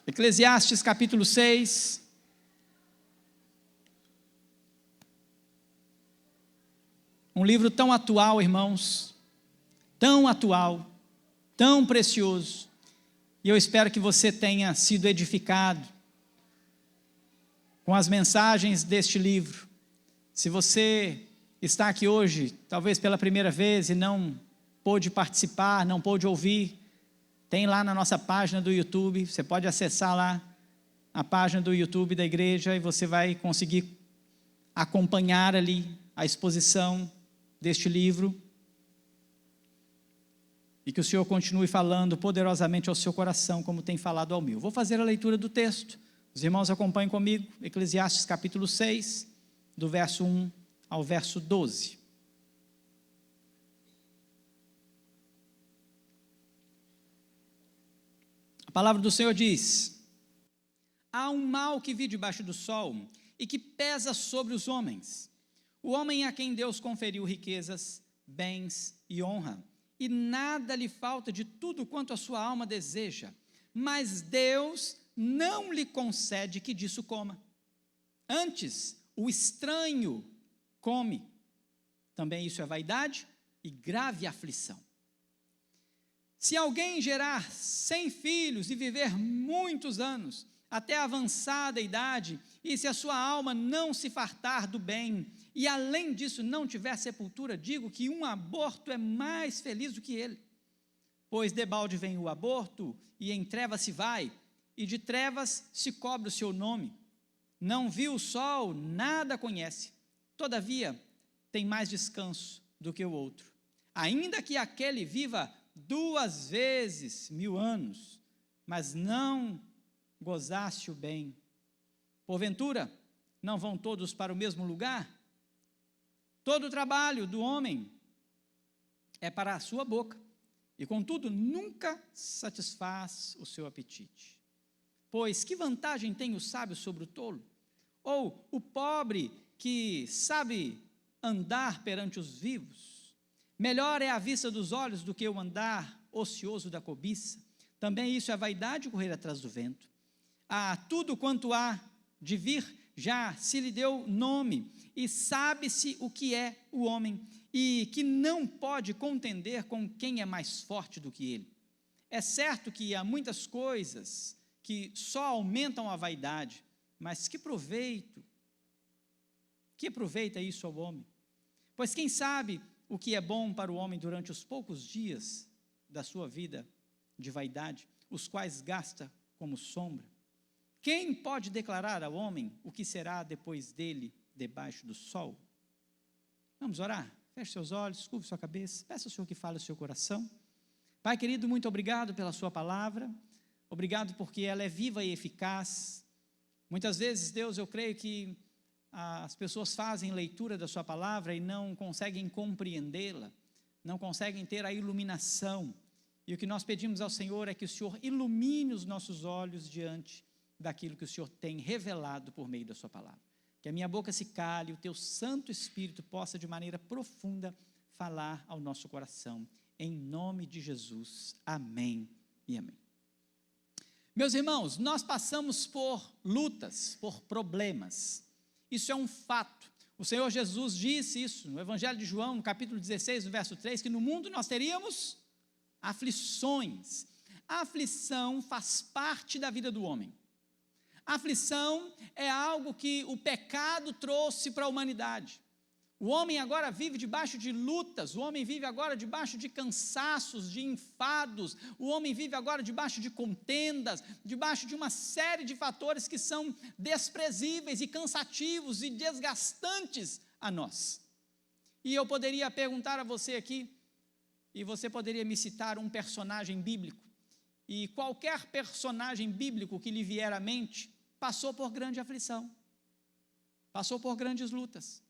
Eclesiastes capítulo 6. Um livro tão atual, irmãos, tão atual, tão precioso, e eu espero que você tenha sido edificado com as mensagens deste livro. Se você está aqui hoje, talvez pela primeira vez, e não pôde participar, não pôde ouvir, tem lá na nossa página do YouTube, você pode acessar lá a página do YouTube da igreja, e você vai conseguir acompanhar ali a exposição deste livro, e que o Senhor continue falando poderosamente ao seu coração, como tem falado ao meu. Vou fazer a leitura do texto, os irmãos acompanhem comigo, Eclesiastes capítulo 6, do verso 1 ao verso 12. A palavra do Senhor diz: há um mal que vi debaixo do sol, e que pesa sobre os homens, o homem a quem Deus conferiu riquezas, bens e honra, e nada lhe falta de tudo quanto a sua alma deseja, mas Deus não lhe concede que disso coma. Antes, o estranho come. Também isso é vaidade e grave aflição. Se alguém gerar 100 filhos e viver muitos anos, até avançada idade, e se a sua alma não se fartar do bem, e além disso não tiver sepultura, digo que um aborto é mais feliz do que ele. Pois debalde vem o aborto, e em trevas se vai, e de trevas se cobre o seu nome. Não viu o sol, nada conhece, todavia tem mais descanso do que o outro. Ainda que aquele viva 2 vezes 1000 anos, mas não gozasse o bem. Porventura, não vão todos para o mesmo lugar? Todo o trabalho do homem é para a sua boca, e contudo nunca satisfaz o seu apetite. Pois que vantagem tem o sábio sobre o tolo? Ou o pobre que sabe andar perante os vivos? Melhor é a vista dos olhos do que o andar ocioso da cobiça. Também isso é vaidade, correr atrás do vento. A tudo quanto há de vir, já se lhe deu nome, e sabe-se o que é o homem, e que não pode contender com quem é mais forte do que ele. É certo que há muitas coisas que só aumentam a vaidade, mas que aproveita isso ao homem? Pois quem sabe o que é bom para o homem durante os poucos dias da sua vida de vaidade, os quais gasta como sombra? Quem pode declarar ao homem o que será depois dele debaixo do sol? Vamos orar? Feche seus olhos, curve sua cabeça, peça ao Senhor que fale ao seu coração. Pai querido, muito obrigado pela sua palavra, obrigado porque ela é viva e eficaz. Muitas vezes, Deus, eu creio que as pessoas fazem leitura da sua palavra e não conseguem compreendê-la, não conseguem ter a iluminação, e o que nós pedimos ao Senhor é que o Senhor ilumine os nossos olhos diante daquilo que o Senhor tem revelado por meio da sua palavra. Que a minha boca se cale, o teu Santo Espírito possa de maneira profunda falar ao nosso coração, em nome de Jesus, amém e amém. Meus irmãos, nós passamos por lutas, por problemas, isso é um fato. O Senhor Jesus disse isso no Evangelho de João, no capítulo 16, no verso 3, que no mundo nós teríamos aflições. A aflição faz parte da vida do homem. A aflição é algo que o pecado trouxe para a humanidade. O homem agora vive debaixo de lutas, o homem vive agora debaixo de cansaços, de enfados, o homem vive agora debaixo de contendas, debaixo de uma série de fatores que são desprezíveis e cansativos e desgastantes a nós. E eu poderia perguntar a você aqui, e você poderia me citar um personagem bíblico, e qualquer personagem bíblico que lhe vier à mente, passou por grande aflição, passou por grandes lutas.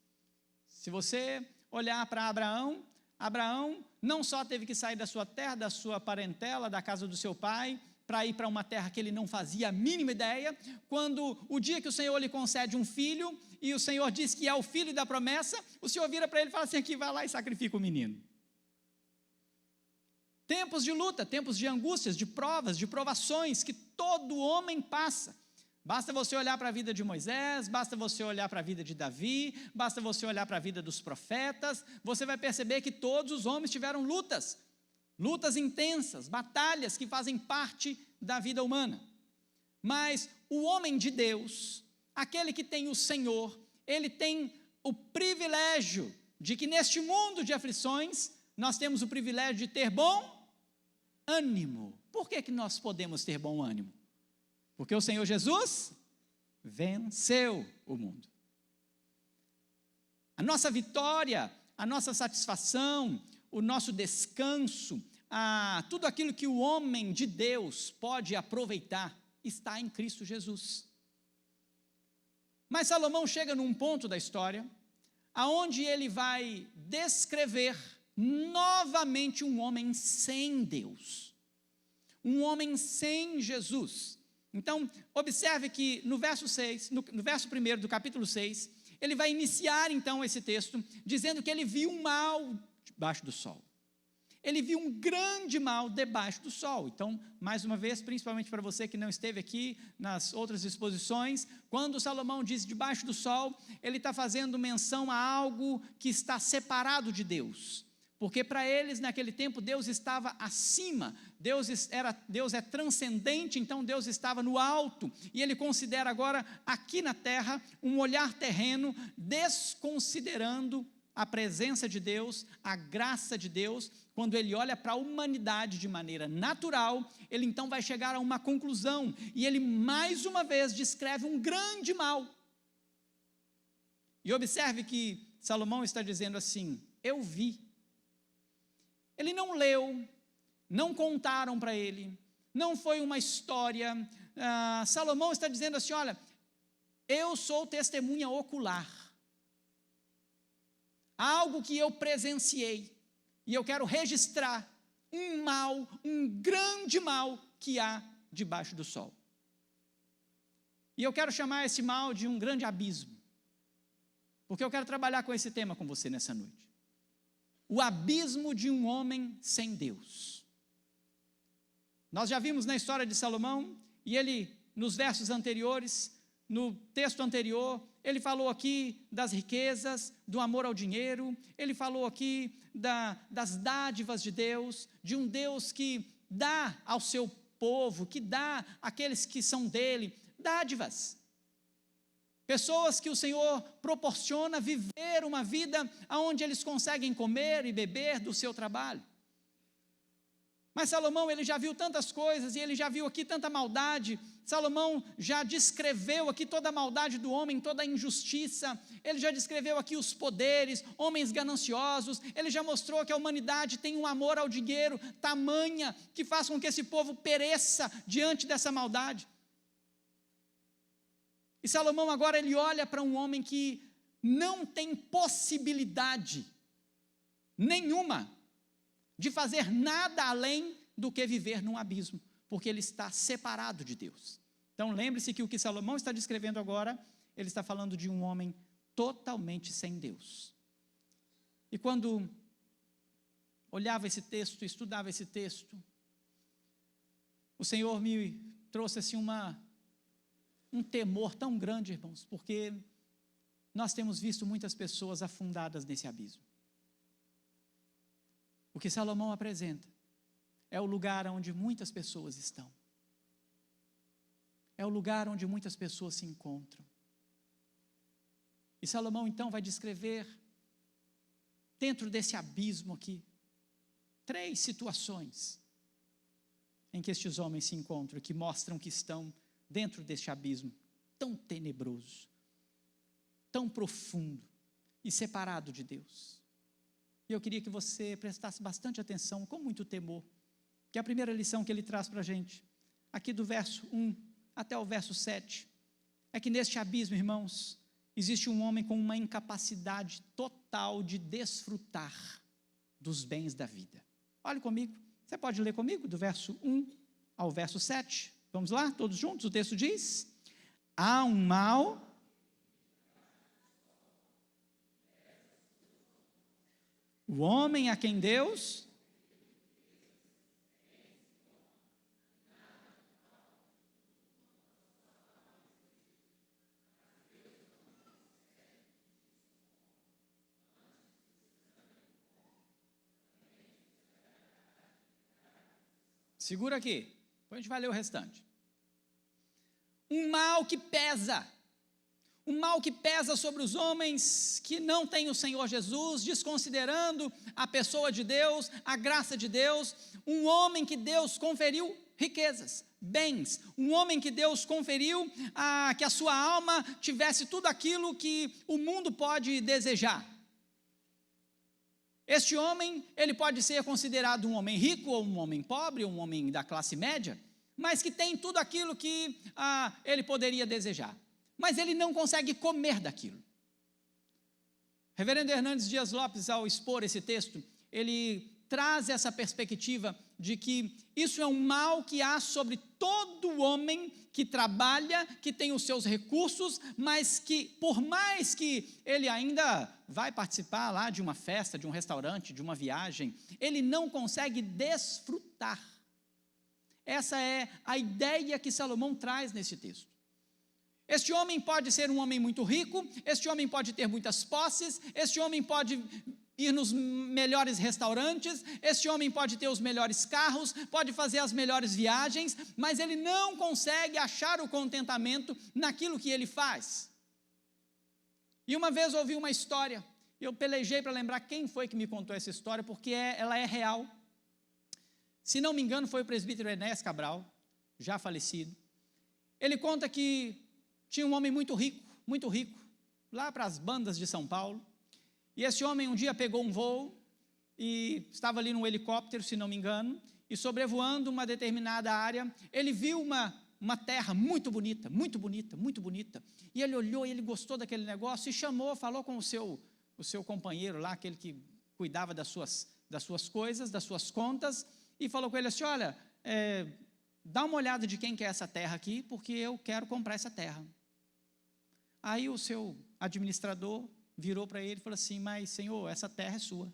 Se você olhar para Abraão, Abraão não só teve que sair da sua terra, da sua parentela, da casa do seu pai, para ir para uma terra que ele não fazia a mínima ideia, quando o dia que o Senhor lhe concede um filho, e o Senhor diz que é o filho da promessa, o Senhor vira para ele e fala assim, aqui vai lá e sacrifica o menino. Tempos de luta, tempos de angústias, de provas, de provações, que todo homem passa. Basta você olhar para a vida de Moisés, basta você olhar para a vida de Davi, basta você olhar para a vida dos profetas, você vai perceber que todos os homens tiveram lutas intensas, batalhas que fazem parte da vida humana. Mas o homem de Deus, aquele que tem o Senhor, ele tem o privilégio de que neste mundo de aflições, nós temos o privilégio de ter bom ânimo. Por que nós podemos ter bom ânimo? Porque o Senhor Jesus venceu o mundo. A nossa vitória, a nossa satisfação, o nosso descanso, tudo aquilo que o homem de Deus pode aproveitar, está em Cristo Jesus. Mas Salomão chega num ponto da história, aonde ele vai descrever novamente um homem sem Deus, um homem sem Jesus. Então, observe que no verso 6, no verso 1 do capítulo 6, ele vai iniciar então esse texto, dizendo que ele viu um mal debaixo do sol. Ele viu um grande mal debaixo do sol. Então, mais uma vez, principalmente para você que não esteve aqui nas outras exposições, quando Salomão diz debaixo do sol, ele está fazendo menção a algo que está separado de Deus. Porque para eles, naquele tempo, Deus estava acima, Deus é transcendente, então Deus estava no alto, e ele considera agora, aqui na terra, um olhar terreno, desconsiderando a presença de Deus, a graça de Deus. Quando ele olha para a humanidade de maneira natural, ele então vai chegar a uma conclusão, e ele mais uma vez descreve um grande mal. E observe que Salomão está dizendo assim: eu vi. Ele não leu, não contaram para ele, não foi uma história. Salomão está dizendo assim: olha, eu sou testemunha ocular, algo que eu presenciei, e eu quero registrar um mal, um grande mal que há debaixo do sol. E eu quero chamar esse mal de um grande abismo, porque eu quero trabalhar com esse tema com você nessa noite. O abismo de um homem sem Deus. Nós já vimos na história de Salomão, e ele, nos versos anteriores, no texto anterior, ele falou aqui das riquezas, do amor ao dinheiro, ele falou aqui das dádivas de Deus, de um Deus que dá ao seu povo, que dá àqueles que são dele, dádivas. Pessoas que o Senhor proporciona viver uma vida onde eles conseguem comer e beber do seu trabalho. Mas Salomão, ele já viu tantas coisas, e ele já viu aqui tanta maldade. Salomão já descreveu aqui toda a maldade do homem, toda a injustiça. Ele já descreveu aqui os poderes, homens gananciosos. Ele já mostrou que a humanidade tem um amor ao dinheiro tamanha que faz com que esse povo pereça diante dessa maldade. E Salomão agora ele olha para um homem que não tem possibilidade nenhuma de fazer nada além do que viver num abismo, porque ele está separado de Deus. Então lembre-se que o que Salomão está descrevendo agora, ele está falando de um homem totalmente sem Deus. E quando olhava esse texto, estudava esse texto, o Senhor me trouxe assim um temor tão grande, irmãos, porque nós temos visto muitas pessoas afundadas nesse abismo. O que Salomão apresenta é o lugar onde muitas pessoas estão. É o lugar onde muitas pessoas se encontram. E Salomão então vai descrever, dentro desse abismo aqui, 3 situações em que estes homens se encontram, que mostram que estão dentro deste abismo tão tenebroso, tão profundo e separado de Deus. E eu queria que você prestasse bastante atenção, com muito temor, que a primeira lição que ele traz para a gente, aqui do verso 1 até o verso 7, é que neste abismo, irmãos, existe um homem com uma incapacidade total de desfrutar dos bens da vida. Olhe comigo, você pode ler comigo, do verso 1 ao verso 7, vamos lá, todos juntos, o texto diz: há um mal o homem a quem Deus Segura aqui, depois a gente vai ler o restante. Um mal que pesa. Um mal que pesa sobre os homens que não têm o Senhor Jesus, desconsiderando a pessoa de Deus, a graça de Deus. Um homem que Deus conferiu riquezas, bens. Um homem que Deus conferiu que a sua alma tivesse tudo aquilo que o mundo pode desejar. Este homem, ele pode ser considerado um homem rico, ou um homem pobre, ou um homem da classe média, mas que tem tudo aquilo que ele poderia desejar. Mas ele não consegue comer daquilo. Reverendo Hernandes Dias Lopes, ao expor esse texto, ele traz essa perspectiva de que isso é um mal que há sobre todo homem que trabalha, que tem os seus recursos, mas que, por mais que ele ainda vai participar lá de uma festa, de um restaurante, de uma viagem, ele não consegue desfrutar. Essa é a ideia que Salomão traz nesse texto. Este homem pode ser um homem muito rico, este homem pode ter muitas posses, este homem pode ir nos melhores restaurantes, este homem pode ter os melhores carros, pode fazer as melhores viagens, mas ele não consegue achar o contentamento naquilo que ele faz. E uma vez eu ouvi uma história, eu pelejei para lembrar quem foi que me contou essa história, porque ela é real. Se não me engano, foi o presbítero Enéas Cabral, já falecido. Ele conta que tinha um homem muito rico, lá para as bandas de São Paulo, e esse homem um dia pegou um voo, e estava ali num helicóptero, se não me engano, e sobrevoando uma determinada área, ele viu uma terra muito bonita, e ele olhou, e ele gostou daquele negócio, e falou com o seu companheiro lá, aquele que cuidava das suas coisas, das suas contas, e falou com ele assim, olha, dá uma olhada de quem que é essa terra aqui, porque eu quero comprar essa terra. Aí o seu administrador virou para ele e falou assim, mas senhor, essa terra é sua.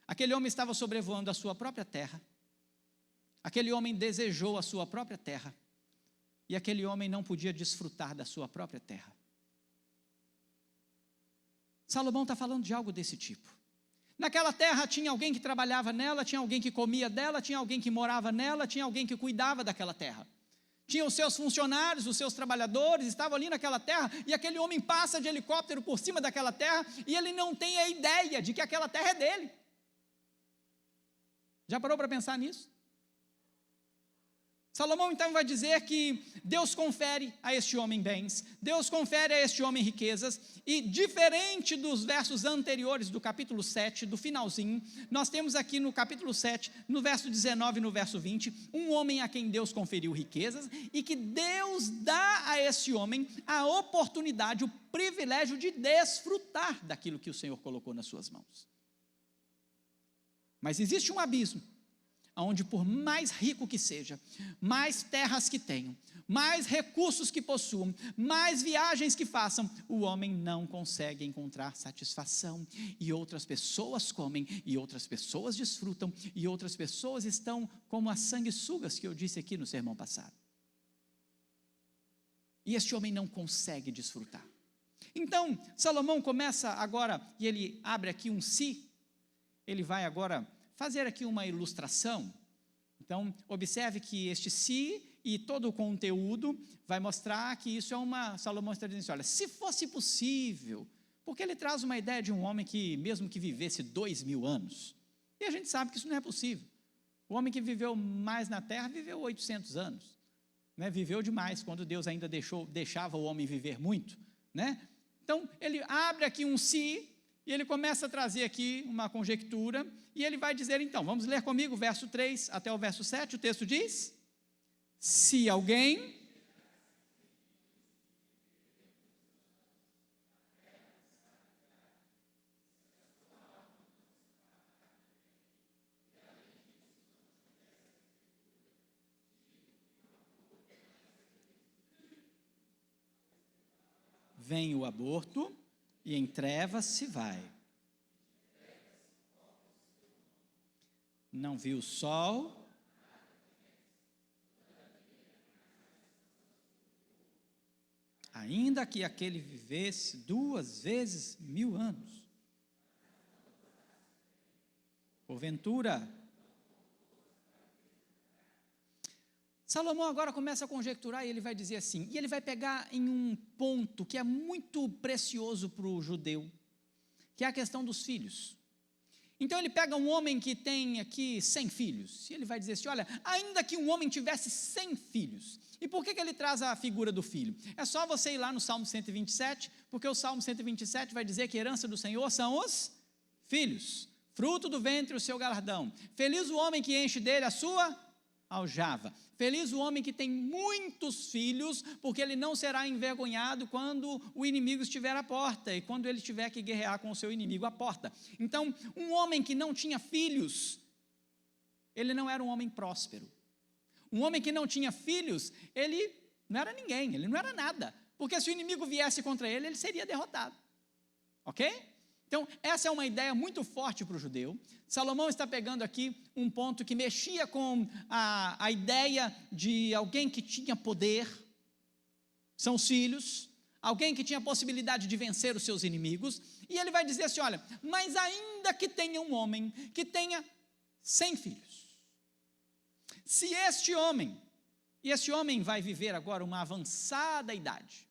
Aquele homem estava sobrevoando a sua própria terra, aquele homem desejou a sua própria terra, e aquele homem não podia desfrutar da sua própria terra. Salomão está falando de algo desse tipo. Naquela terra tinha alguém que trabalhava nela, tinha alguém que comia dela, tinha alguém que morava nela, tinha alguém que cuidava daquela terra. Tinha os seus funcionários, os seus trabalhadores, estavam ali naquela terra, e aquele homem passa de helicóptero por cima daquela terra, e ele não tem a ideia de que aquela terra é dele. Já parou para pensar nisso? Salomão então vai dizer que Deus confere a este homem bens, Deus confere a este homem riquezas, e diferente dos versos anteriores do capítulo 7, do finalzinho, nós temos aqui no capítulo 7, no verso 19 e no verso 20, um homem a quem Deus conferiu riquezas, e que Deus dá a esse homem a oportunidade, o privilégio de desfrutar daquilo que o Senhor colocou nas suas mãos. Mas existe um abismo, onde por mais rico que seja, mais terras que tenham, mais recursos que possuam, mais viagens que façam, o homem não consegue encontrar satisfação, e outras pessoas comem, e outras pessoas desfrutam, e outras pessoas estão como as sanguessugas que eu disse aqui no sermão passado. E este homem não consegue desfrutar. Então, Salomão começa agora, e ele abre aqui um si, ele vai agora fazer aqui uma ilustração. Então, observe que este si e todo o conteúdo vai mostrar que isso é Salomão está dizendo assim, olha, se fosse possível, porque ele traz uma ideia de um homem que, mesmo que vivesse 2000 anos, e a gente sabe que isso não é possível. O homem que viveu mais na terra viveu 800 anos, né? Viveu demais, quando Deus ainda deixava o homem viver muito, né? Então, ele abre aqui um si, e ele começa a trazer aqui uma conjectura, e ele vai dizer então, vamos ler comigo o verso 3 até o verso 7, o texto diz, se alguém vem o aborto, e em trevas se vai. Não viu o sol, ainda que aquele vivesse 2 vezes 1000 anos. Porventura, Salomão agora começa a conjecturar e ele vai dizer assim, e ele vai pegar em um ponto que é muito precioso para o judeu, que é a questão dos filhos. Então ele pega um homem que tem aqui 100 filhos, e ele vai dizer assim, olha, ainda que um homem tivesse 100 filhos, e por que ele traz a figura do filho? É só você ir lá no Salmo 127, porque o Salmo 127 vai dizer que a herança do Senhor são os filhos, fruto do ventre o seu galardão. Feliz o homem que enche dele a sua aljava. Feliz o homem que tem muitos filhos, porque ele não será envergonhado quando o inimigo estiver à porta, e quando ele tiver que guerrear com o seu inimigo à porta. Então, um homem que não tinha filhos, ele não era um homem próspero. Um homem que não tinha filhos, ele não era ninguém, ele não era nada, porque se o inimigo viesse contra ele, ele seria derrotado. Ok? Então, essa é uma ideia muito forte para o judeu. Salomão está pegando aqui um ponto que mexia com a ideia de alguém que tinha poder, são os filhos, alguém que tinha a possibilidade de vencer os seus inimigos, e ele vai dizer assim, olha, mas ainda que tenha um homem que tenha 100 filhos, se este homem, e esse homem vai viver agora uma avançada idade,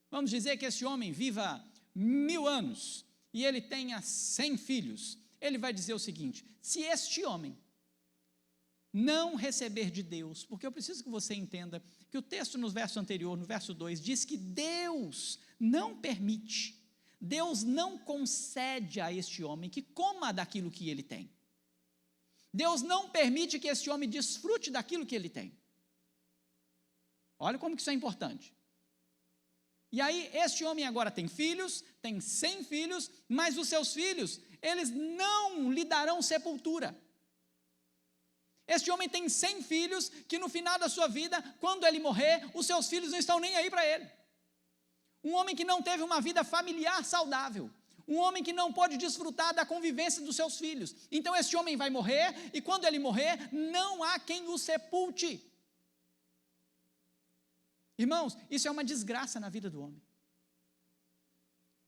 vamos dizer que esse homem viva 1000 anos, e ele tenha 100 filhos, ele vai dizer o seguinte, se este homem não receber de Deus, porque eu preciso que você entenda que o texto no verso anterior, no verso 2, diz que Deus não permite, Deus não concede a este homem que coma daquilo que ele tem. Deus não permite que este homem desfrute daquilo que ele tem. Olha como que isso é importante. E aí, este homem agora tem filhos, tem 100 filhos, mas os seus filhos, eles não lhe darão sepultura. Este homem tem 100 filhos, que no final da sua vida, quando ele morrer, os seus filhos não estão nem aí para ele. Um homem que não teve uma vida familiar saudável. Um homem que não pode desfrutar da convivência dos seus filhos. Então, este homem vai morrer, e quando ele morrer, não há quem o sepulte. Irmãos, isso é uma desgraça na vida do homem.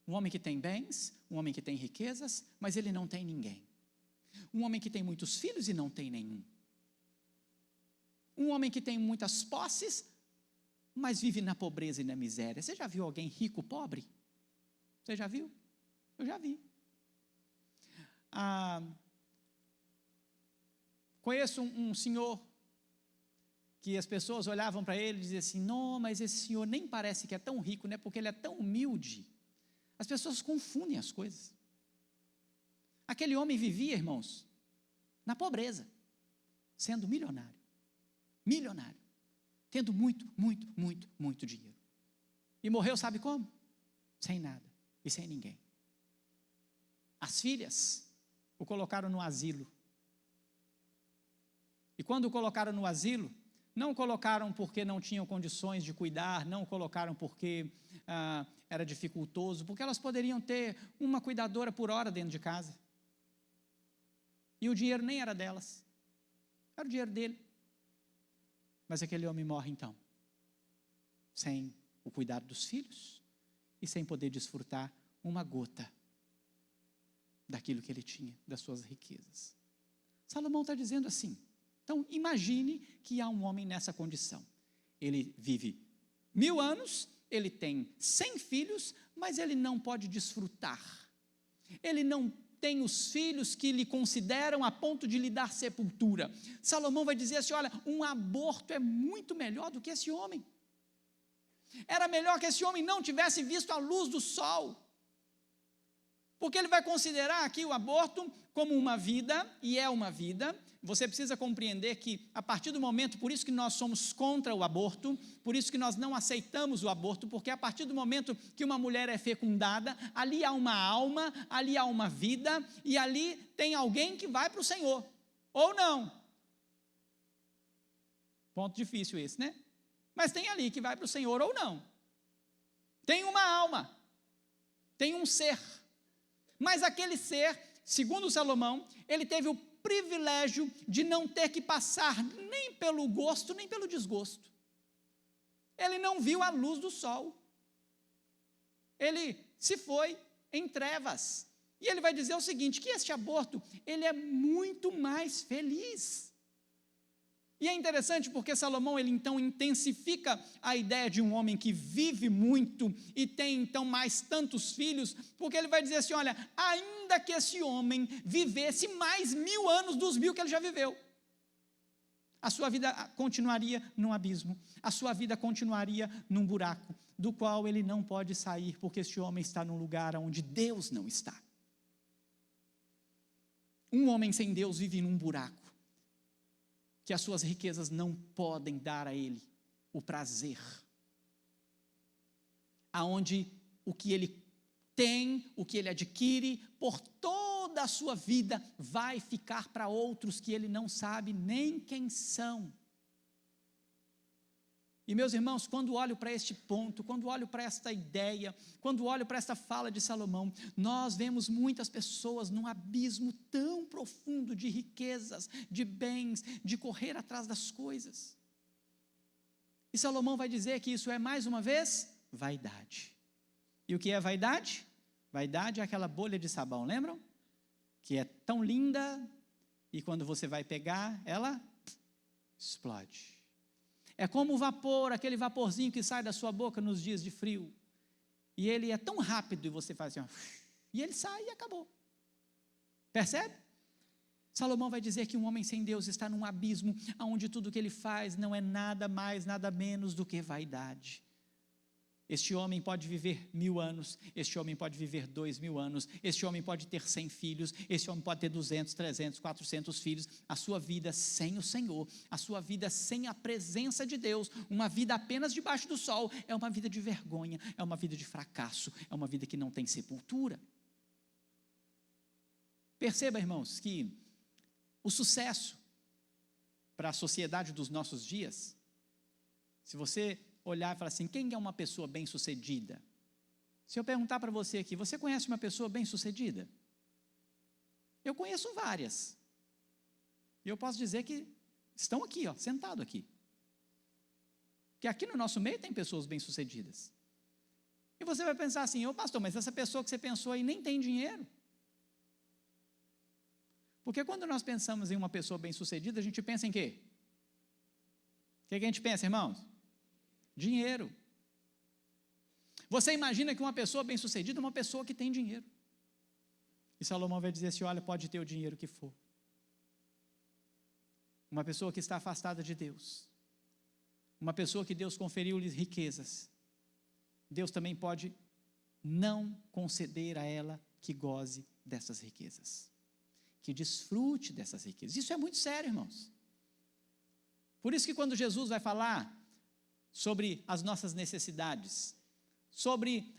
Um homem que tem bens, um homem que tem riquezas, mas ele não tem ninguém. Um homem que tem muitos filhos e não tem nenhum. Um homem que tem muitas posses, mas vive na pobreza e na miséria. Você já viu alguém rico pobre? Você já viu? Eu já vi. Conheço um senhor que as pessoas olhavam para ele e diziam assim, não, mas esse senhor nem parece que é tão rico, né, porque ele é tão humilde. As pessoas confundem as coisas. Aquele homem vivia, irmãos, na pobreza, sendo milionário, tendo muito dinheiro. E morreu, sabe como? Sem nada e sem ninguém. As filhas o colocaram no asilo. E quando o colocaram no asilo, não colocaram porque não tinham condições de cuidar, não colocaram porque era dificultoso, porque elas poderiam ter uma cuidadora por hora dentro de casa. E o dinheiro nem era delas, era o dinheiro dele. Mas aquele homem morre então, sem o cuidado dos filhos e sem poder desfrutar uma gota daquilo que ele tinha, das suas riquezas. Salomão está dizendo assim, então imagine que há um homem nessa condição, ele vive 1000 anos, ele tem 100 filhos, mas ele não pode desfrutar, ele não tem os filhos que lhe consideram a ponto de lhe dar sepultura. Salomão vai dizer assim, olha, um aborto é muito melhor do que esse homem, era melhor que esse homem não tivesse visto a luz do sol, porque ele vai considerar aqui o aborto como uma vida, e é uma vida. Você precisa compreender que a partir do momento, por isso que nós somos contra o aborto, por isso que nós não aceitamos o aborto, porque a partir do momento que uma mulher é fecundada, ali há uma alma, ali há uma vida, e ali tem alguém que vai para o Senhor, ou não. Ponto difícil esse, né? Mas tem ali que vai para o Senhor ou não. Tem uma alma, tem um ser. Mas aquele ser, segundo Salomão, ele teve o privilégio de não ter que passar nem pelo gosto, nem pelo desgosto. Ele não viu a luz do sol. Ele se foi em trevas. E ele vai dizer o seguinte, que este aborto, ele é muito mais feliz. E é interessante porque Salomão, ele então intensifica a ideia de um homem que vive muito e tem então mais tantos filhos, porque ele vai dizer assim, olha, ainda que esse homem vivesse mais 1000 anos dos 1000 que ele já viveu, a sua vida continuaria num abismo, a sua vida continuaria num buraco, do qual ele não pode sair, porque este homem está num lugar onde Deus não está. Um homem sem Deus vive num buraco, que as suas riquezas não podem dar a ele o prazer, aonde o que ele tem, o que ele adquire, por toda a sua vida, vai ficar para outros que ele não sabe nem quem são. E meus irmãos, quando olho para este ponto, quando olho para esta ideia, quando olho para esta fala de Salomão, nós vemos muitas pessoas num abismo tão profundo de riquezas, de bens, de correr atrás das coisas. E Salomão vai dizer que isso é, mais uma vez, vaidade. E o que é vaidade? Vaidade é aquela bolha de sabão, lembram? Que é tão linda e quando você vai pegar, ela explode. É como o vapor, aquele vaporzinho que sai da sua boca nos dias de frio. E ele é tão rápido e você faz assim, ó, e ele sai e acabou. Percebe? Salomão vai dizer que um homem sem Deus está num abismo, onde tudo que ele faz não é nada mais, nada menos do que vaidade. Este homem pode viver 1000 anos, este homem pode viver 2000 anos, este homem pode ter 100 filhos, este homem pode ter 200, 300, 400 filhos. A sua vida sem o Senhor, a sua vida sem a presença de Deus, uma vida apenas debaixo do sol, é uma vida de vergonha, é uma vida de fracasso, é uma vida que não tem sepultura. Perceba, irmãos, que o sucesso para a sociedade dos nossos dias, se você olhar e falar assim, quem é uma pessoa bem-sucedida? Se eu perguntar para você aqui, você conhece uma pessoa bem-sucedida? Eu conheço várias. E eu posso dizer que estão aqui, ó, sentado aqui. Que aqui no nosso meio tem pessoas bem-sucedidas. E você vai pensar assim, ô pastor, mas essa pessoa que você pensou aí nem tem dinheiro. Porque quando nós pensamos em uma pessoa bem-sucedida, a gente pensa em quê? O que a gente pensa, irmãos? Dinheiro. Você imagina que uma pessoa bem-sucedida é uma pessoa que tem dinheiro. E Salomão vai dizer assim, olha, pode ter o dinheiro que for. Uma pessoa que está afastada de Deus, uma pessoa que Deus conferiu-lhe riquezas, Deus também pode não conceder a ela que goze dessas riquezas, que desfrute dessas riquezas. Isso é muito sério, irmãos. Por isso que quando Jesus vai falar sobre as nossas necessidades, sobre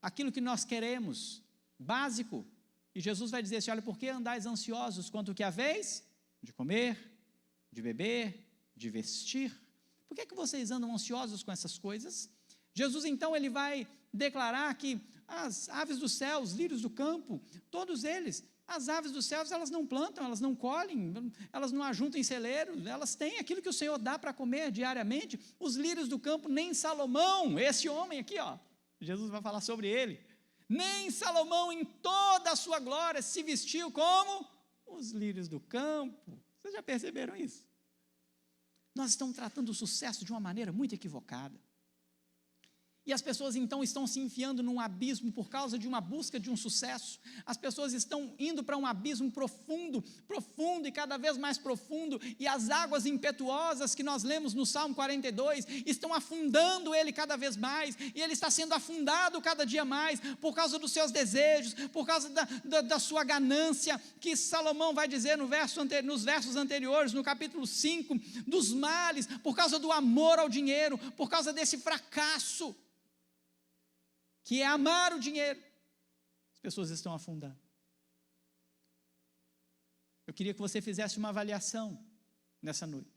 aquilo que nós queremos, básico, e Jesus vai dizer assim, olha, por que andais ansiosos quanto o que haveis? De comer, de beber, de vestir. Por que vocês andam ansiosos com essas coisas? Jesus então, ele vai declarar que as aves do céu, os lírios do campo, todos eles, as aves dos céus, elas não plantam, elas não colhem, elas não ajuntam em celeiros, elas têm aquilo que o Senhor dá para comer diariamente. Os lírios do campo, nem Salomão, esse homem aqui, ó, Jesus vai falar sobre ele, nem Salomão em toda a sua glória se vestiu como os lírios do campo. Vocês já perceberam isso? Nós estamos tratando o sucesso de uma maneira muito equivocada. E as pessoas então estão se enfiando num abismo por causa de uma busca de um sucesso. As pessoas estão indo para um abismo profundo, profundo e cada vez mais profundo, e as águas impetuosas que nós lemos no Salmo 42, estão afundando ele cada vez mais, e ele está sendo afundado cada dia mais, por causa dos seus desejos, por causa da sua ganância, que Salomão vai dizer nos versos anteriores, no capítulo 5, dos males, por causa do amor ao dinheiro, por causa desse fracasso, que é amar o dinheiro. As pessoas estão afundando. Eu queria que você fizesse uma avaliação nessa noite,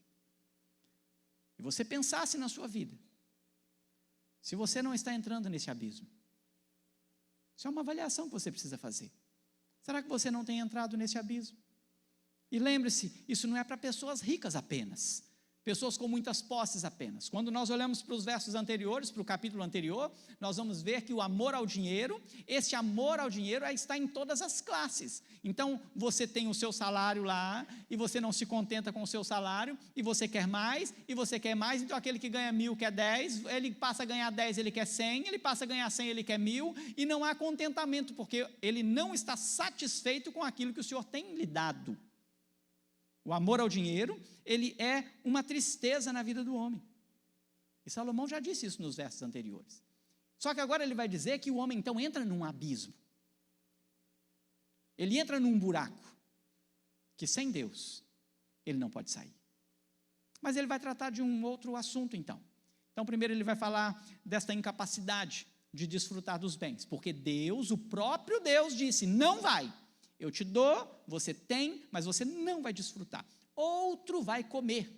e você pensasse na sua vida, se você não está entrando nesse abismo. Isso é uma avaliação que você precisa fazer. Será que você não tem entrado nesse abismo? E lembre-se, isso não é para pessoas ricas apenas. pessoas com muitas posses apenas. Quando nós olhamos para os versos anteriores, para o capítulo anterior, nós vamos ver que o amor ao dinheiro, esse amor ao dinheiro está em todas as classes. Então, você tem o seu salário lá, e você não se contenta com o seu salário, e você quer mais, então aquele que ganha 1.000 quer 10, ele passa a ganhar 10, ele quer 100, ele passa a ganhar 100, ele quer 1.000, e não há contentamento, porque ele não está satisfeito com aquilo que o Senhor tem lhe dado. O amor ao dinheiro, ele é uma tristeza na vida do homem. E Salomão já disse isso nos versos anteriores. Só que agora ele vai dizer que o homem então entra num abismo. Ele entra num buraco, que sem Deus, ele não pode sair. Mas ele vai tratar de um outro assunto então. Então primeiro ele vai falar desta incapacidade de desfrutar dos bens, porque Deus, o próprio Deus disse, não vai. Eu te dou, você tem, mas você não vai desfrutar. Outro vai comer.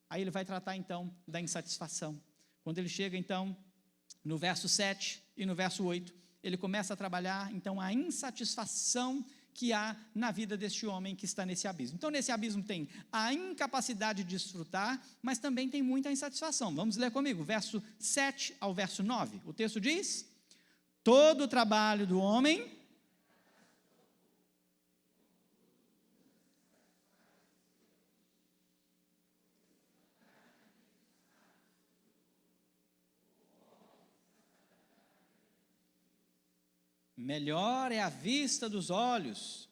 Aí ele vai tratar então da insatisfação. Quando ele chega então no verso 7 e no verso 8, ele começa a trabalhar então a insatisfação que há na vida deste homem que está nesse abismo. Então nesse abismo tem a incapacidade de desfrutar, mas também tem muita insatisfação. Vamos ler comigo, verso 7 ao verso 9. O texto diz: todo o trabalho do homem melhor é a vista dos olhos.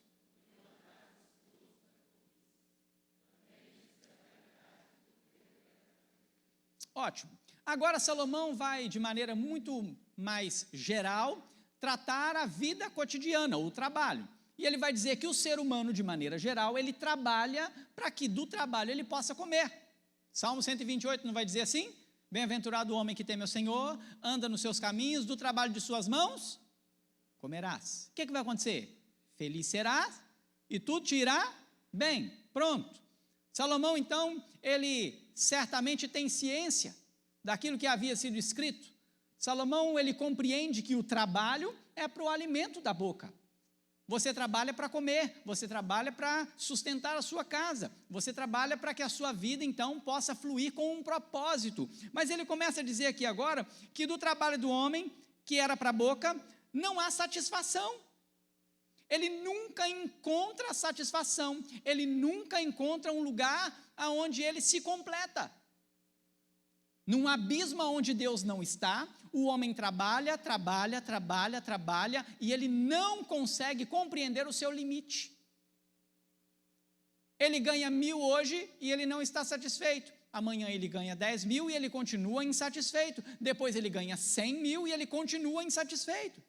Ótimo. Agora Salomão vai, de maneira muito mais geral, tratar a vida cotidiana, o trabalho. E ele vai dizer que o ser humano, de maneira geral, ele trabalha para que do trabalho ele possa comer. Salmo 128 não vai dizer assim? Bem-aventurado o homem que teme ao Senhor, anda nos seus caminhos, do trabalho de suas mãos comerás. O que vai acontecer? Feliz serás e tudo te irá bem. Pronto. Salomão, então, ele certamente tem ciência daquilo que havia sido escrito. Salomão, ele compreende que o trabalho é para o alimento da boca. Você trabalha para comer, você trabalha para sustentar a sua casa, você trabalha para que a sua vida, então, possa fluir com um propósito. Mas ele começa a dizer aqui agora que do trabalho do homem, que era para a boca, não há satisfação. Ele nunca encontra satisfação, ele nunca encontra um lugar onde ele se completa. Num abismo onde Deus não está, o homem trabalha, e ele não consegue compreender o seu limite. Ele ganha 1.000 hoje e ele não está satisfeito. Amanhã ele ganha 10.000 e ele continua insatisfeito. Depois ele ganha 100.000 e ele continua insatisfeito.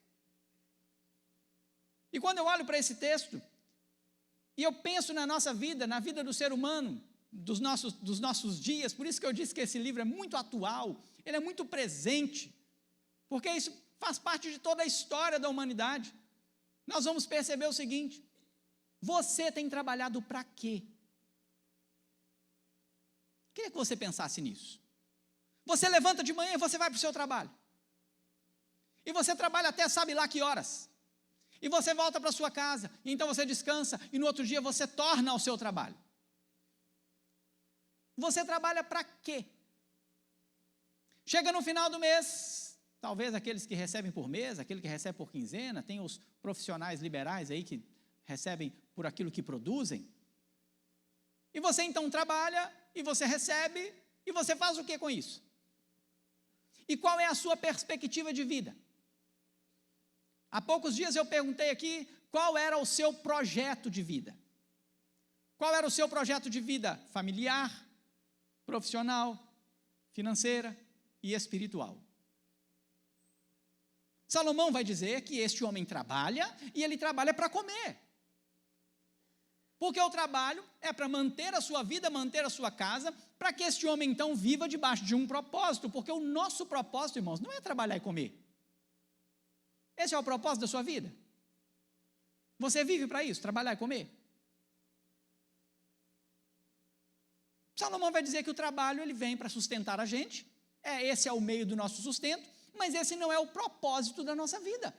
E quando eu olho para esse texto, e eu penso na nossa vida, na vida do ser humano, dos nossos dias, por isso que eu disse que esse livro é muito atual, ele é muito presente, porque isso faz parte de toda a história da humanidade. Nós vamos perceber o seguinte: você tem trabalhado para quê? Queria que você pensasse nisso. Você levanta de manhã e você vai para o seu trabalho, e você trabalha até sabe lá que horas, e você volta para a sua casa, e então você descansa, e no outro dia você torna ao seu trabalho. Você trabalha para quê? Chega no final do mês, talvez aqueles que recebem por mês, aquele que recebe por quinzena, tem os profissionais liberais aí que recebem por aquilo que produzem, e você então trabalha, e você recebe, e você faz o que com isso? E qual é a sua perspectiva de vida? Há poucos dias eu perguntei aqui qual era o seu projeto de vida. Qual era o seu projeto de vida familiar, profissional, financeira e espiritual? Salomão vai dizer que este homem trabalha e ele trabalha para comer. Porque o trabalho é para manter a sua vida, manter a sua casa, para que este homem então viva debaixo de um propósito, porque o nosso propósito, irmãos, não é trabalhar e comer. Esse é o propósito da sua vida? Você vive para isso, trabalhar e comer? Salomão vai dizer que o trabalho ele vem para sustentar a gente, esse é o meio do nosso sustento, mas esse não é o propósito da nossa vida.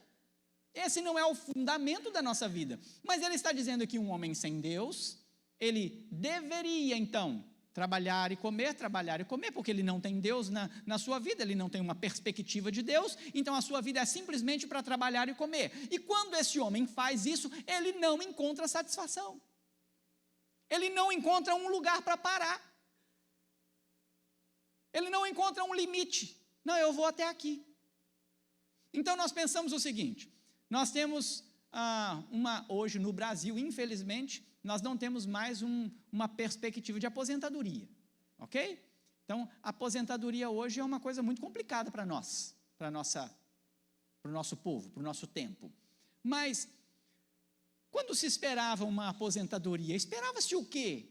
Esse não é o fundamento da nossa vida. Mas ele está dizendo que um homem sem Deus, ele deveria então trabalhar e comer, porque ele não tem Deus na sua vida, ele não tem uma perspectiva de Deus, então a sua vida é simplesmente para trabalhar e comer. E quando esse homem faz isso, ele não encontra satisfação. Ele não encontra um lugar para parar. Ele não encontra um limite. Não, eu vou até aqui. Então nós pensamos o seguinte, nós temos hoje no Brasil, infelizmente, nós não temos mais uma perspectiva de aposentadoria, ok? Então, a aposentadoria hoje é uma coisa muito complicada para nós, para o nosso povo, para o nosso tempo. Mas, quando se esperava uma aposentadoria, esperava-se o quê?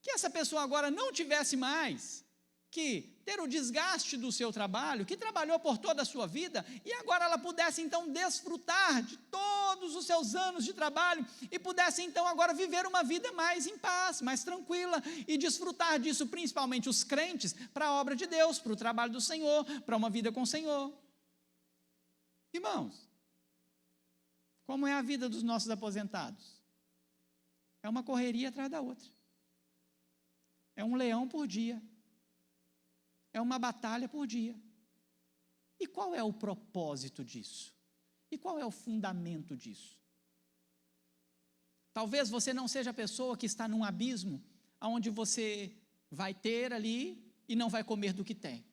Que essa pessoa agora não tivesse mais que ter o desgaste do seu trabalho, que trabalhou por toda a sua vida, e agora ela pudesse então desfrutar de todos os seus anos de trabalho, e pudesse então agora viver uma vida mais em paz, mais tranquila, e desfrutar disso, principalmente os crentes, para a obra de Deus, para o trabalho do Senhor, para uma vida com o Senhor. Irmãos, como é a vida dos nossos aposentados? É uma correria atrás da outra. É um leão por dia. É uma batalha por dia. E qual é o propósito disso? E qual é o fundamento disso? Talvez você não seja a pessoa que está num abismo, onde você vai ter ali e não vai comer do que tem.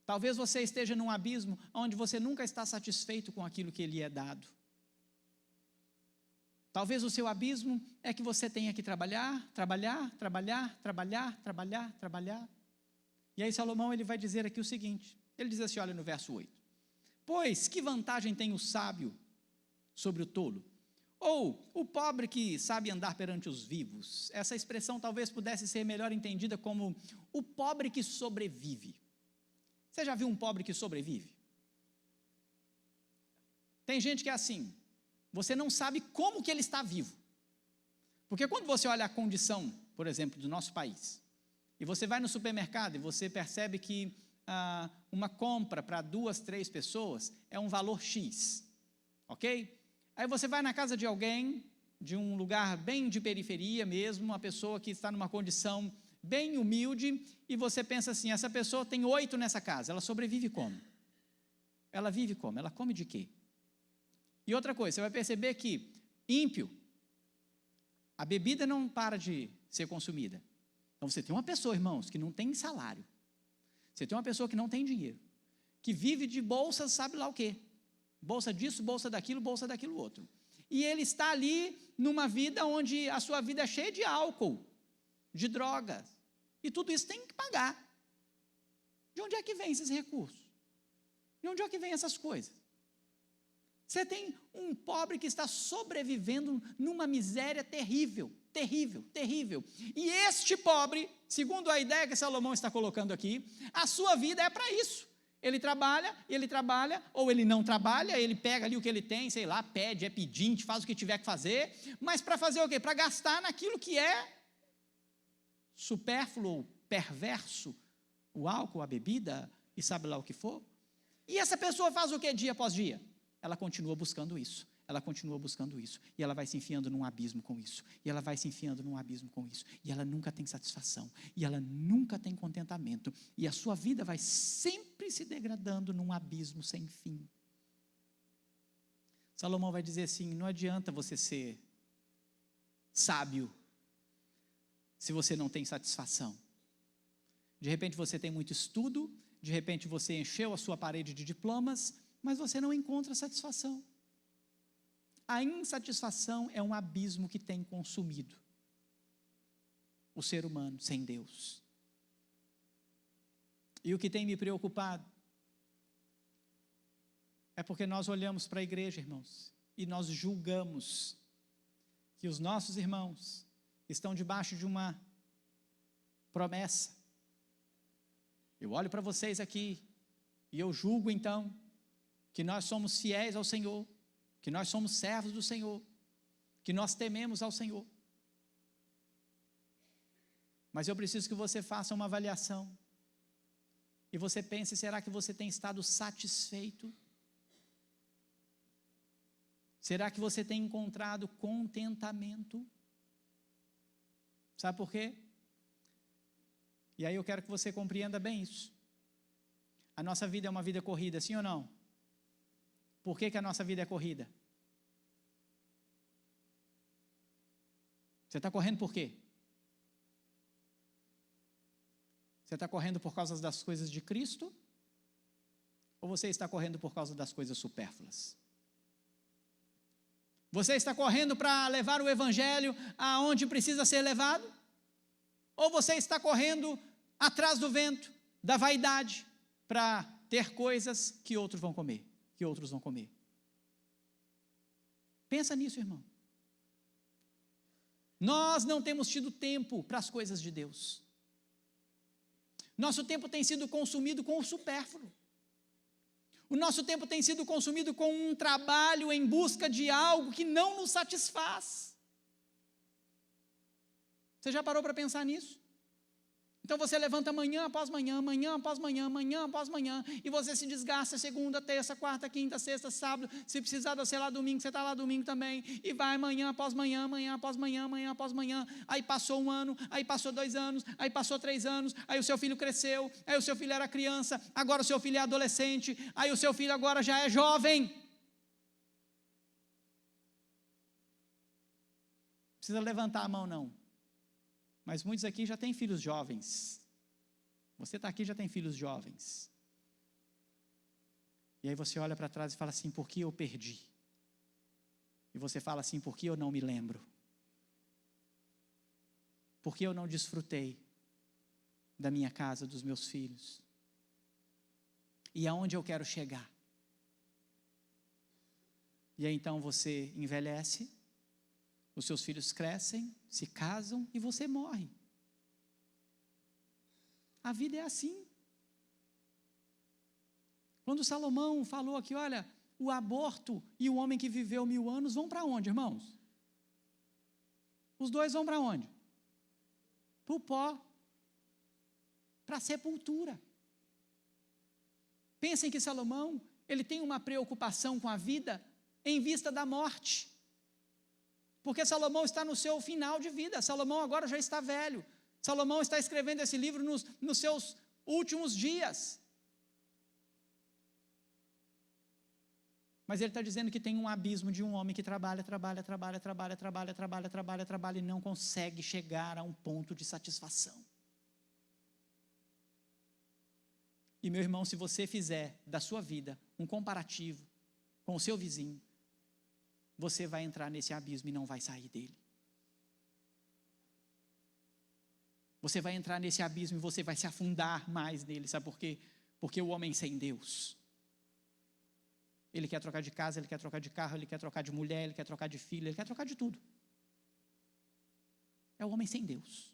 Talvez você esteja num abismo, onde você nunca está satisfeito com aquilo que lhe é dado. Talvez o seu abismo é que você tenha que trabalhar. E aí Salomão ele vai dizer aqui o seguinte, ele diz assim, olha no verso 8, pois que vantagem tem o sábio sobre o tolo? Ou o pobre que sabe andar perante os vivos? Essa expressão talvez pudesse ser melhor entendida como o pobre que sobrevive. Você já viu um pobre que sobrevive? Tem gente que é assim, você não sabe como que ele está vivo. Porque quando você olha a condição, por exemplo, do nosso país, e você vai no supermercado e você percebe que uma compra para 2, 3 pessoas é um valor X, ok? Aí você vai na casa de alguém, de um lugar bem de periferia mesmo, uma pessoa que está numa condição bem humilde, e você pensa assim, essa pessoa tem 8 nessa casa, ela sobrevive como? Ela vive como? Ela come de quê? E outra coisa, você vai perceber que ímpio, a bebida não para de ser consumida. Então você tem uma pessoa, irmãos, que não tem salário. Você tem uma pessoa que não tem dinheiro, que vive de bolsa, sabe lá o quê? Bolsa disso, bolsa daquilo outro. E ele está ali numa vida onde a sua vida é cheia de álcool, de drogas. E tudo isso tem que pagar. De onde é que vem esses recursos? De onde é que vem essas coisas? Você tem um pobre que está sobrevivendo numa miséria terrível. E este pobre, segundo a ideia que Salomão está colocando aqui, a sua vida é para isso. Ele trabalha, ou ele não trabalha, ele pega ali o que ele tem, sei lá, pede, é pedinte, faz o que tiver que fazer, mas para fazer o quê? Para gastar naquilo que é supérfluo, perverso, o álcool, a bebida, e sabe lá o que for. E essa pessoa faz o que dia após dia? Ela continua buscando isso, e ela vai se enfiando num abismo com isso, e ela nunca tem satisfação, e ela nunca tem contentamento, e a sua vida vai sempre se degradando num abismo sem fim. Salomão vai dizer assim, não adianta você ser sábio, se você não tem satisfação. De repente você tem muito estudo, de repente você encheu a sua parede de diplomas, mas você não encontra satisfação. A insatisfação é um abismo que tem consumido o ser humano sem Deus. E o que tem me preocupado é porque nós olhamos para a igreja, irmãos, e nós julgamos que os nossos irmãos estão debaixo de uma promessa. Eu olho para vocês aqui e eu julgo então que nós somos fiéis ao Senhor, que nós somos servos do Senhor, que nós tememos ao Senhor. Mas eu preciso que você faça uma avaliação, e você pense, será que você tem estado satisfeito? Será que você tem encontrado contentamento? Sabe por quê? E aí eu quero que você compreenda bem isso. A nossa vida é uma vida corrida, sim ou não? Por que a nossa vida é corrida? Você está correndo por quê? Você está correndo por causa das coisas de Cristo? Ou você está correndo por causa das coisas supérfluas? Você está correndo para levar o evangelho aonde precisa ser levado? Ou você está correndo atrás do vento, da vaidade, para ter coisas que outros vão comer, Pensa nisso, irmão. Nós não temos tido tempo para as coisas de Deus. Nosso tempo tem sido consumido com o supérfluo. O nosso tempo tem sido consumido com um trabalho em busca de algo que não nos satisfaz. Você já parou para pensar nisso? Então você levanta manhã após manhã, e você se desgasta segunda, terça, quarta, quinta, sexta, sábado, se precisar de você lá domingo, você está lá domingo também, e vai manhã após manhã, aí passou um ano, aí passou 2 anos, aí passou 3 anos, aí o seu filho cresceu, aí o seu filho era criança, agora o seu filho é adolescente, aí o seu filho agora já é jovem. Não precisa levantar a mão não. Mas muitos aqui já têm filhos jovens. Você está aqui e já tem filhos jovens. E aí você olha para trás e fala assim, por que eu perdi? E você fala assim, por que eu não me lembro? Por que eu não desfrutei da minha casa, dos meus filhos? E aonde eu quero chegar? E aí então você envelhece, os seus filhos crescem, se casam e você morre. A vida é assim. Quando Salomão falou aqui, olha, o aborto e o homem que viveu 1000 anos vão para onde, irmãos? Os dois vão para onde? Para o pó, para a sepultura. Pensem que Salomão, ele tem uma preocupação com a vida em vista da morte. Porque Salomão está no seu final de vida, Salomão agora já está velho, Salomão está escrevendo esse livro nos seus últimos dias. Mas ele está dizendo que tem um abismo de um homem que trabalha e não consegue chegar a um ponto de satisfação. E meu irmão, se você fizer da sua vida um comparativo com o seu vizinho, você vai entrar nesse abismo e não vai sair dele. Você vai entrar nesse abismo e você vai se afundar mais nele, sabe por quê? Porque o homem sem Deus, ele quer trocar de casa, ele quer trocar de carro, ele quer trocar de mulher, ele quer trocar de filho, ele quer trocar de tudo. É o homem sem Deus.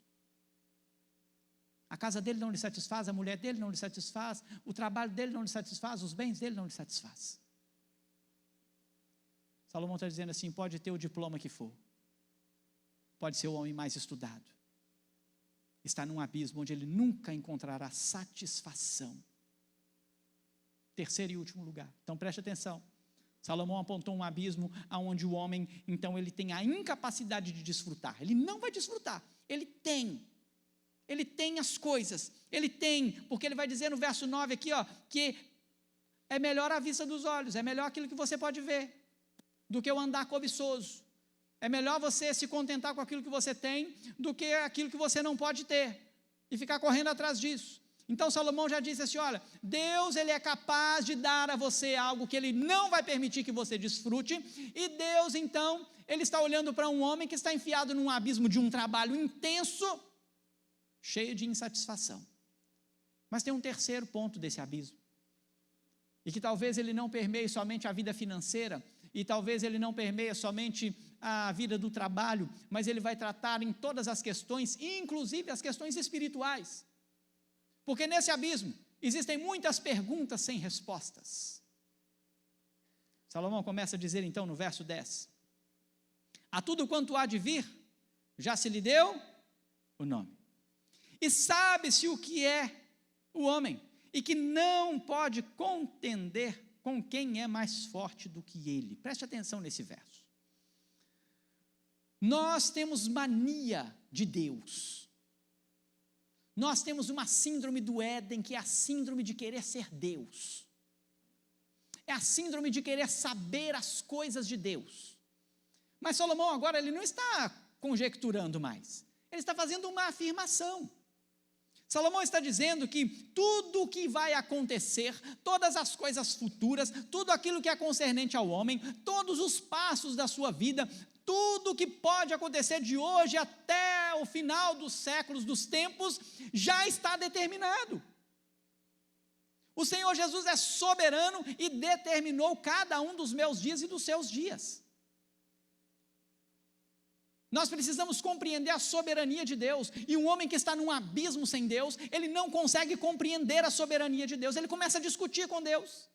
A casa dele não lhe satisfaz, a mulher dele não lhe satisfaz, o trabalho dele não lhe satisfaz, os bens dele não lhe satisfaz. Salomão está dizendo assim, pode ter o diploma que for, pode ser o homem mais estudado, está num abismo onde ele nunca encontrará satisfação. Terceiro e último lugar, então preste atenção, Salomão apontou um abismo onde o homem, então ele tem a incapacidade de desfrutar, ele não vai desfrutar, ele tem as coisas, porque ele vai dizer no verso 9 aqui, que é melhor a vista dos olhos, é melhor aquilo que você pode ver, do que o andar cobiçoso. É melhor você se contentar com aquilo que você tem, do que aquilo que você não pode ter, e ficar correndo atrás disso. Então Salomão já disse assim, olha, Deus ele é capaz de dar a você algo que ele não vai permitir que você desfrute, e Deus então, ele está olhando para um homem que está enfiado num abismo de um trabalho intenso, cheio de insatisfação. Mas tem um terceiro ponto desse abismo, e que talvez ele não permeie somente a vida financeira, e talvez ele não permeie somente a vida do trabalho, mas ele vai tratar em todas as questões, inclusive as questões espirituais. Porque nesse abismo existem muitas perguntas sem respostas. Salomão começa a dizer então no verso 10, a tudo quanto há de vir, já se lhe deu o nome. E sabe-se o que é o homem, e que não pode contender com quem é mais forte do que ele. Preste atenção nesse verso. Nós temos mania de Deus. Nós temos uma síndrome do Éden, que é a síndrome de querer ser Deus. É a síndrome de querer saber as coisas de Deus. Mas Salomão agora, ele não está conjecturando mais. Ele está fazendo uma afirmação. Salomão está dizendo que tudo o que vai acontecer, todas as coisas futuras, tudo aquilo que é concernente ao homem, todos os passos da sua vida, tudo o que pode acontecer de hoje até o final dos séculos, dos tempos, já está determinado. O Senhor Jesus é soberano e determinou cada um dos meus dias e dos seus dias. Nós precisamos compreender a soberania de Deus, e um homem que está num abismo sem Deus, ele não consegue compreender a soberania de Deus, ele começa a discutir com Deus,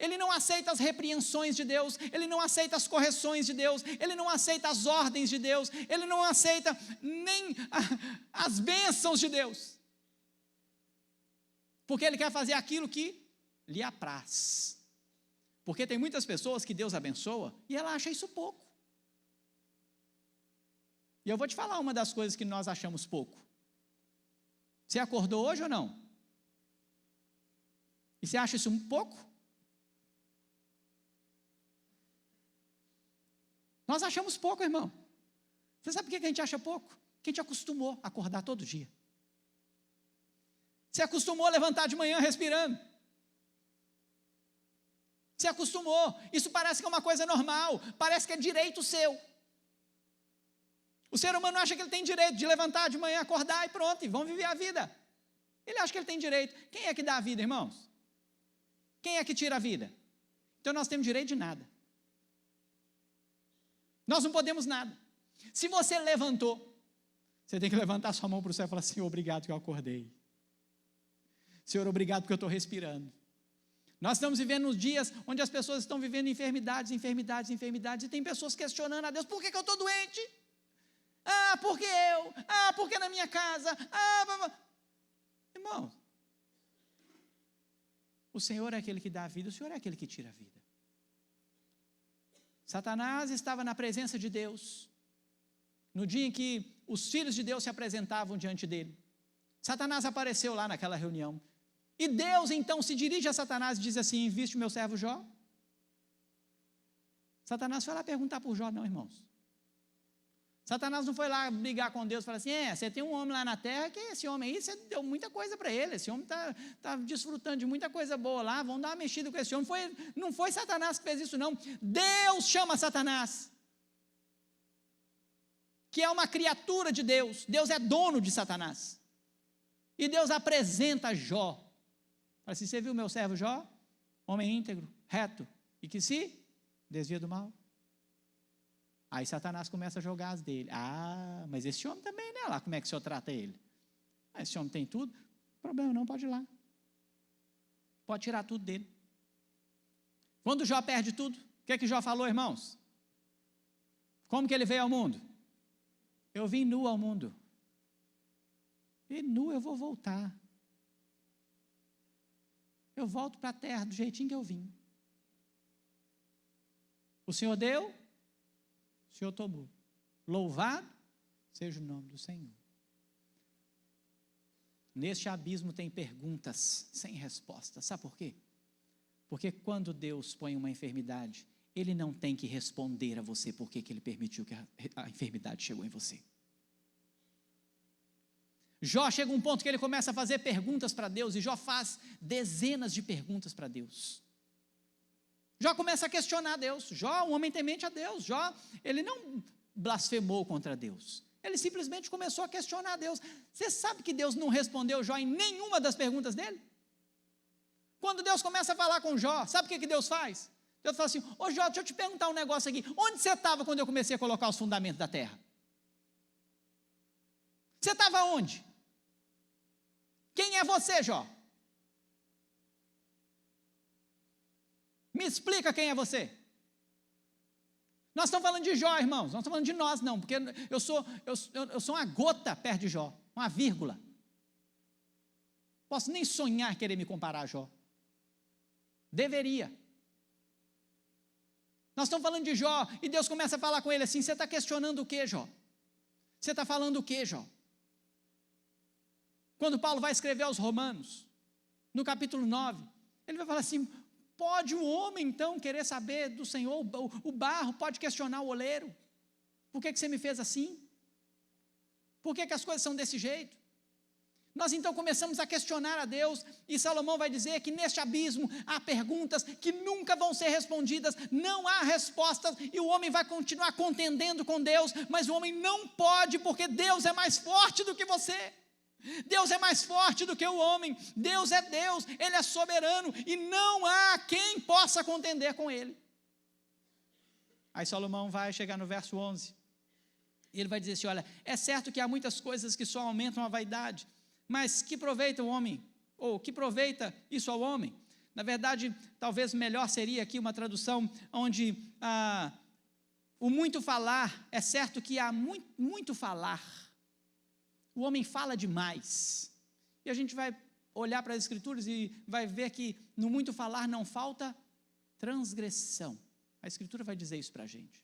ele não aceita as repreensões de Deus, ele não aceita as correções de Deus, ele não aceita as ordens de Deus, ele não aceita nem as bênçãos de Deus, porque ele quer fazer aquilo que lhe apraz, porque tem muitas pessoas que Deus abençoa, e ela acha isso pouco. E eu vou te falar uma das coisas que nós achamos pouco. Você acordou hoje ou não? E você acha isso um pouco? Nós achamos pouco, irmão. Você sabe por que a gente acha pouco? Porque a gente acostumou a acordar todo dia. Você acostumou a levantar de manhã respirando. Você acostumou. Isso parece que é uma coisa normal, parece que é direito seu. O ser humano acha que ele tem direito de levantar de manhã, acordar e pronto, e vão viver a vida. Ele acha que ele tem direito. Quem é que dá a vida, irmãos? Quem é que tira a vida? Então nós temos direito de nada. Nós não podemos nada. Se você levantou, você tem que levantar sua mão para o céu e falar: Senhor, obrigado que eu acordei. Senhor, obrigado porque eu estou respirando. Nós estamos vivendo nos dias onde as pessoas estão vivendo enfermidades, e tem pessoas questionando a Deus: por que eu estou doente? Ah, porque eu? Ah, porque na minha casa? Irmão, o Senhor é aquele que dá a vida, o Senhor é aquele que tira a vida. Satanás estava na presença de Deus, no dia em que os filhos de Deus se apresentavam diante dele. Satanás apareceu lá naquela reunião, e Deus então se dirige a Satanás e diz assim: viste o meu servo Jó? Satanás foi lá perguntar por Jó, não, irmãos. Satanás não foi lá brigar com Deus e falar assim: você tem um homem lá na terra, que esse homem aí, você deu muita coisa para ele, esse homem está desfrutando de muita coisa boa lá, vamos dar uma mexida com esse homem. Não foi Satanás que fez isso, não. Deus chama Satanás, que é uma criatura de Deus. Deus é dono de Satanás, e Deus apresenta Jó, fala assim: você viu meu servo Jó? Homem íntegro, reto, e que se desvia do mal. Aí Satanás começa a jogar as dele. Ah, mas esse homem também, né? Lá como é que o senhor trata ele? Esse homem tem tudo? Problema não, pode ir lá. Pode tirar tudo dele. Quando Jó perde tudo, o que é que Jó falou, irmãos? Como que ele veio ao mundo? Eu vim nu ao mundo. E nu eu vou voltar. Eu volto para a terra do jeitinho que eu vim. O Senhor deu, o Senhor tomou. Louvado seja o nome do Senhor. Neste abismo tem perguntas sem resposta. Sabe por quê? Porque quando Deus põe uma enfermidade, Ele não tem que responder a você porque que Ele permitiu que a enfermidade chegou em você. Jó chega a um ponto que ele começa a fazer perguntas para Deus, e Jó faz dezenas de perguntas para Deus. Jó começa a questionar Deus. Jó, um homem temente a Deus. Jó, ele não blasfemou contra Deus. Ele simplesmente começou a questionar Deus. Você sabe que Deus não respondeu Jó em nenhuma das perguntas dele? Quando Deus começa a falar com Jó, sabe o que Deus faz? Deus fala assim: ô Jó, deixa eu te perguntar um negócio aqui. Onde você estava quando eu comecei a colocar os fundamentos da terra? Você estava onde? Quem é você, Jó? Me explica quem é você. Nós estamos falando de Jó, irmãos, não estamos falando de nós, não, porque eu sou uma gota perto de Jó, uma vírgula. Posso nem sonhar querer me comparar a Jó. Deveria. Nós estamos falando de Jó, e Deus começa a falar com ele assim: você está questionando o que, Jó? Você está falando o que, Jó? quando Paulo vai escrever aos Romanos, no capítulo 9, ele vai falar assim: pode o homem então querer saber do Senhor? O barro pode questionar o oleiro: por que você me fez assim? Por que as coisas são desse jeito? Nós então começamos a questionar a Deus, e Salomão vai dizer que neste abismo há perguntas que nunca vão ser respondidas, não há respostas, e o homem vai continuar contendendo com Deus, mas o homem não pode, porque Deus é mais forte do que você. Deus é mais forte do que o homem. Deus é Deus, Ele é soberano, e não há quem possa contender com Ele. Aí Salomão vai chegar no verso 11, e ele vai dizer assim: olha, é certo que há muitas coisas que só aumentam a vaidade, mas que proveita o homem? Ou que proveita isso ao homem? Na verdade, talvez melhor seria aqui uma tradução onde o muito falar, é certo que há muito falar. O homem fala demais. E a gente vai olhar para as Escrituras e vai ver que no muito falar não falta transgressão. A Escritura vai dizer isso para a gente.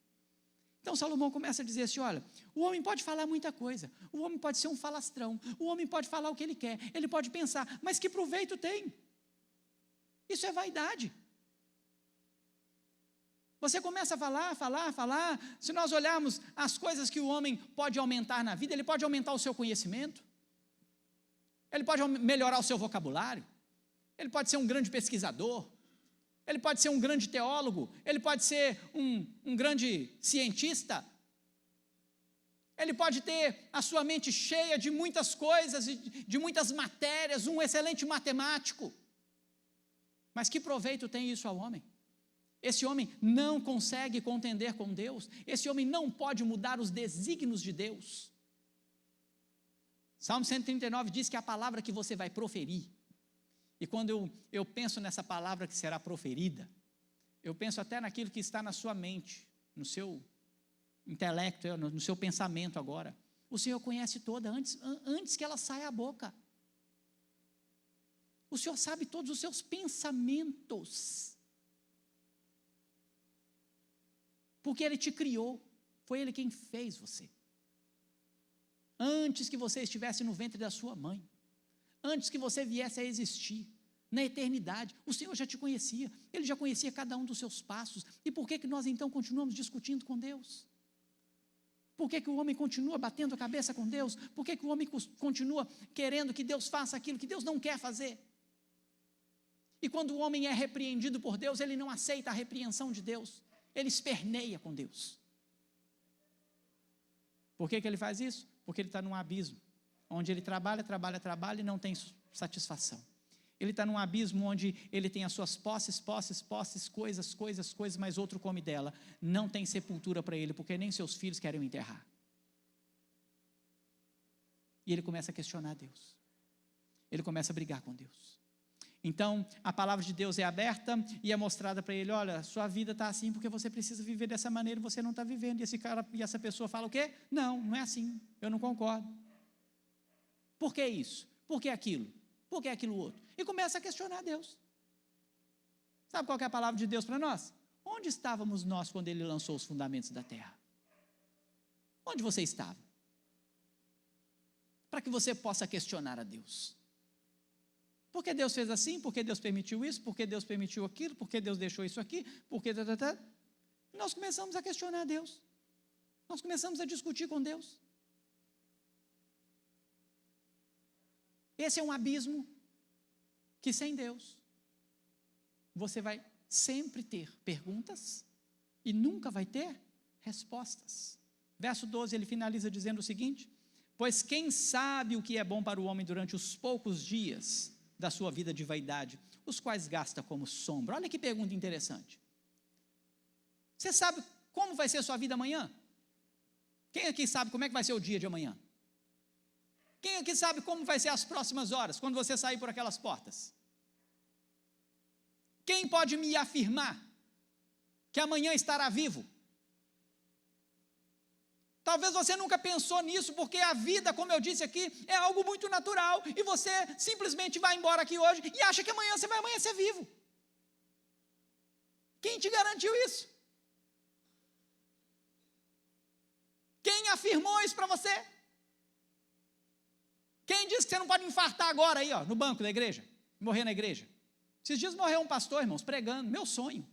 Então Salomão começa a dizer assim: olha, o homem pode falar muita coisa, o homem pode ser um falastrão, o homem pode falar o que ele quer, ele pode pensar, mas que proveito tem? Isso é vaidade. Você começa a falar, se nós olharmos as coisas que o homem pode aumentar na vida, ele pode aumentar o seu conhecimento, ele pode melhorar o seu vocabulário, ele pode ser um grande pesquisador, ele pode ser um grande teólogo, ele pode ser um grande cientista, ele pode ter a sua mente cheia de muitas coisas, de muitas matérias, um excelente matemático, mas que proveito tem isso ao homem? Esse homem não consegue contender com Deus, esse homem não pode mudar os desígnios de Deus. Salmo 139 diz que é a palavra que você vai proferir. E quando eu penso nessa palavra que será proferida, eu penso até naquilo que está na sua mente, no seu intelecto, no seu pensamento agora. O Senhor conhece toda antes que ela saia da boca. O Senhor sabe todos os seus pensamentos. Porque Ele te criou, foi Ele quem fez você. Antes que você estivesse no ventre da sua mãe, antes que você viesse a existir, na eternidade, o Senhor já te conhecia, Ele já conhecia cada um dos seus passos. E por que nós então continuamos discutindo com Deus? Por que o homem continua batendo a cabeça com Deus? Por que o homem continua querendo que Deus faça aquilo que Deus não quer fazer? E quando o homem é repreendido por Deus, ele não aceita a repreensão de Deus, ele esperneia com Deus. Por que ele faz isso? Porque ele está num abismo, onde ele trabalha e não tem satisfação. Ele está num abismo onde ele tem as suas posses, coisas, mas outro come dela. Não tem sepultura para ele, porque nem seus filhos querem o enterrar. E ele começa a questionar Deus. Ele começa a brigar com Deus. Então, a palavra de Deus é aberta e é mostrada para ele: olha, sua vida está assim porque você precisa viver dessa maneira e você não está vivendo. E esse cara e essa pessoa fala o quê? Não é assim, eu não concordo. Por que isso? Por que aquilo? Por que aquilo outro? E começa a questionar Deus. Sabe qual que é a palavra de Deus para nós? Onde estávamos nós quando Ele lançou os fundamentos da terra? Onde você estava? Para que você possa questionar a Deus. Por que Deus fez assim? Por que Deus permitiu isso? Por que Deus permitiu aquilo? Por que Deus deixou isso aqui? Por que... Nós começamos a questionar Deus. Nós começamos a discutir com Deus. Esse é um abismo que sem Deus você vai sempre ter perguntas e nunca vai ter respostas. Verso 12, ele finaliza dizendo o seguinte: pois quem sabe o que é bom para o homem durante os poucos dias da sua vida de vaidade, os quais gasta como sombra. Olha que pergunta interessante. Você sabe como vai ser a sua vida amanhã? Quem aqui sabe como é que vai ser o dia de amanhã? Quem aqui sabe como vai ser as próximas horas, quando você sair por aquelas portas? Quem pode me afirmar que amanhã estará vivo? Talvez você nunca pensou nisso, porque a vida, como eu disse aqui, é algo muito natural, e você simplesmente vai embora aqui hoje e acha que amanhã você vai amanhecer vivo. Quem te garantiu isso? Quem afirmou isso para você? Quem quem disse que você não pode infartar agora aí, ó, no banco da igreja, morrer na igreja? Esses dias morreu um pastor, irmãos, pregando, meu sonho.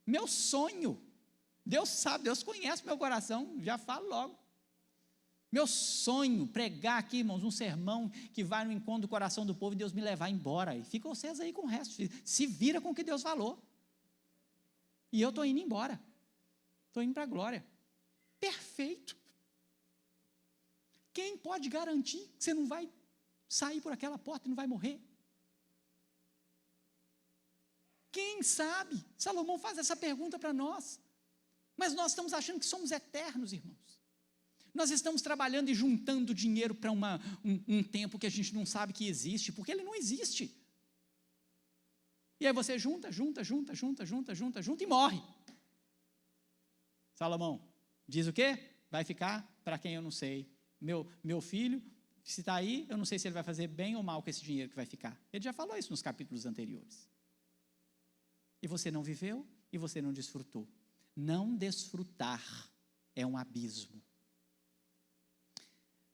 Meu sonho. Deus sabe, Deus conhece meu coração, já falo logo. Meu sonho, pregar aqui, irmãos, um sermão que vai no encontro do coração do povo e Deus me levar embora. E fica vocês aí com o resto, se vira com o que Deus falou. E eu estou indo embora, estou indo para a glória. Perfeito. Quem pode garantir que você não vai sair por aquela porta e não vai morrer? Quem sabe? Salomão faz essa pergunta para nós. Mas nós estamos achando que somos eternos, irmãos. Nós estamos trabalhando e juntando dinheiro para um tempo que a gente não sabe que existe, porque ele não existe. E aí você junta e morre. Salomão diz o quê? Vai ficar para quem eu não sei. Meu filho, se está aí, eu não sei se ele vai fazer bem ou mal com esse dinheiro que vai ficar. Ele já falou isso nos capítulos anteriores. E você não viveu e você não desfrutou. Não desfrutar é um abismo.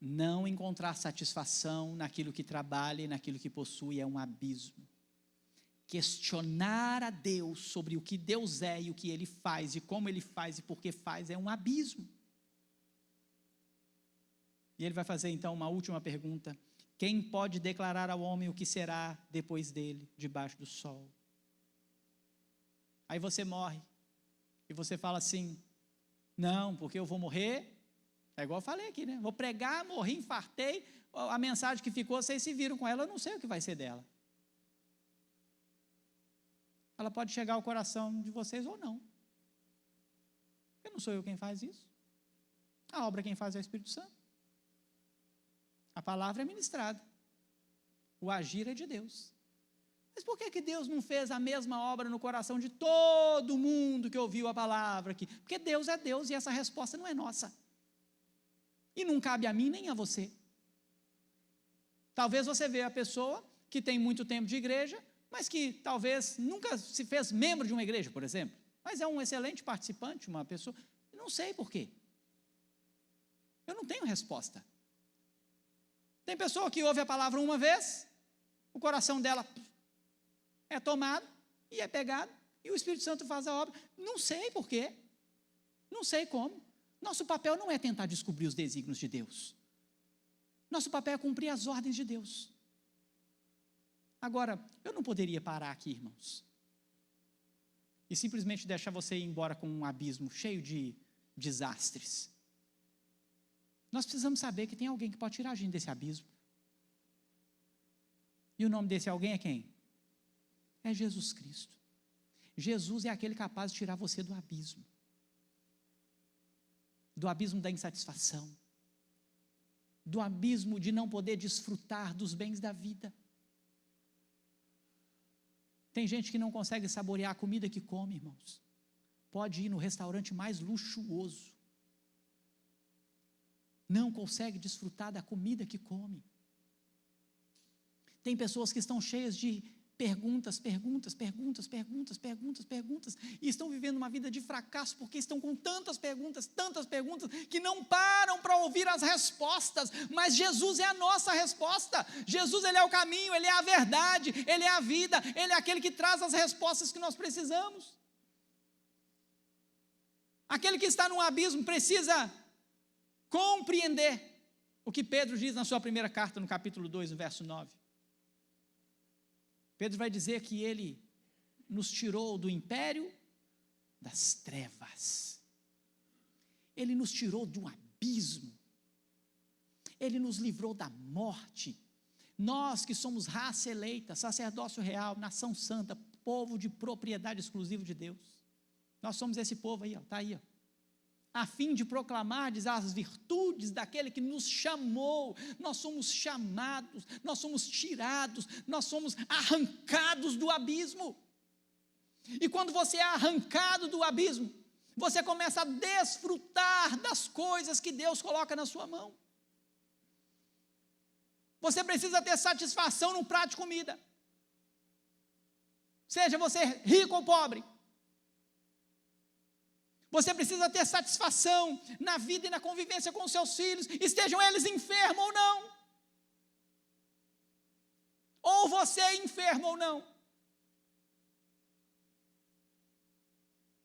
Não encontrar satisfação naquilo que trabalha e naquilo que possui é um abismo. Questionar a Deus sobre o que Deus é e o que Ele faz e como Ele faz e por que faz é um abismo. E ele vai fazer então uma última pergunta: quem pode declarar ao homem o que será depois dele, debaixo do sol? Aí você morre e você fala assim: não, porque eu vou morrer. É igual eu falei aqui, né? Vou pregar, morri, infartei, a mensagem que ficou, vocês se viram com ela, eu não sei o que vai ser dela. Ela pode chegar ao coração de vocês ou não. Porque não sou eu quem faz isso. A obra quem faz é o Espírito Santo. A palavra é ministrada. O agir é de Deus. Mas por que Deus não fez a mesma obra no coração de todo mundo que ouviu a palavra aqui? Porque Deus é Deus e essa resposta não é nossa. E não cabe a mim nem a você. Talvez você veja a pessoa que tem muito tempo de igreja, mas que talvez nunca se fez membro de uma igreja, por exemplo. Mas é um excelente participante, uma pessoa. Não sei por quê. Eu não tenho resposta. Tem pessoa que ouve a palavra uma vez, o coração dela é tomado e é pegado, e o Espírito Santo faz a obra. Não sei por quê. Não sei como. Nosso papel não é tentar descobrir os desígnios de Deus. Nosso papel é cumprir as ordens de Deus. Agora, eu não poderia parar aqui, irmãos, e simplesmente deixar você ir embora com um abismo cheio de desastres. Nós precisamos saber que tem alguém que pode tirar a gente desse abismo. E o nome desse alguém é quem? É Jesus Cristo. Jesus é aquele capaz de tirar você do abismo da insatisfação, do abismo de não poder desfrutar dos bens da vida. Tem gente que não consegue saborear a comida que come, irmãos. Pode ir no restaurante mais luxuoso, não consegue desfrutar da comida que come. Tem pessoas que estão cheias de perguntas, e estão vivendo uma vida de fracasso, porque estão com tantas perguntas, que não param para ouvir as respostas. Mas Jesus é a nossa resposta. Jesus, Ele é o caminho, Ele é a verdade, Ele é a vida, Ele é aquele que traz as respostas que nós precisamos. Aquele que está num abismo precisa compreender o que Pedro diz na sua primeira carta, no capítulo 2, no verso 9. Pedro vai dizer que Ele nos tirou do império das trevas. Ele nos tirou do abismo. Ele nos livrou da morte. Nós que somos raça eleita, sacerdócio real, nação santa, povo de propriedade exclusiva de Deus. Nós somos esse povo aí, está aí, a fim de proclamar as virtudes daquele que nos chamou. Nós somos chamados, nós somos tirados, nós somos arrancados do abismo. E quando você é arrancado do abismo, você começa a desfrutar das coisas que Deus coloca na sua mão. Você precisa ter satisfação num prato de comida, seja você rico ou pobre. Você precisa ter satisfação na vida e na convivência com os seus filhos, estejam eles enfermos ou não. Ou você é enfermo ou não.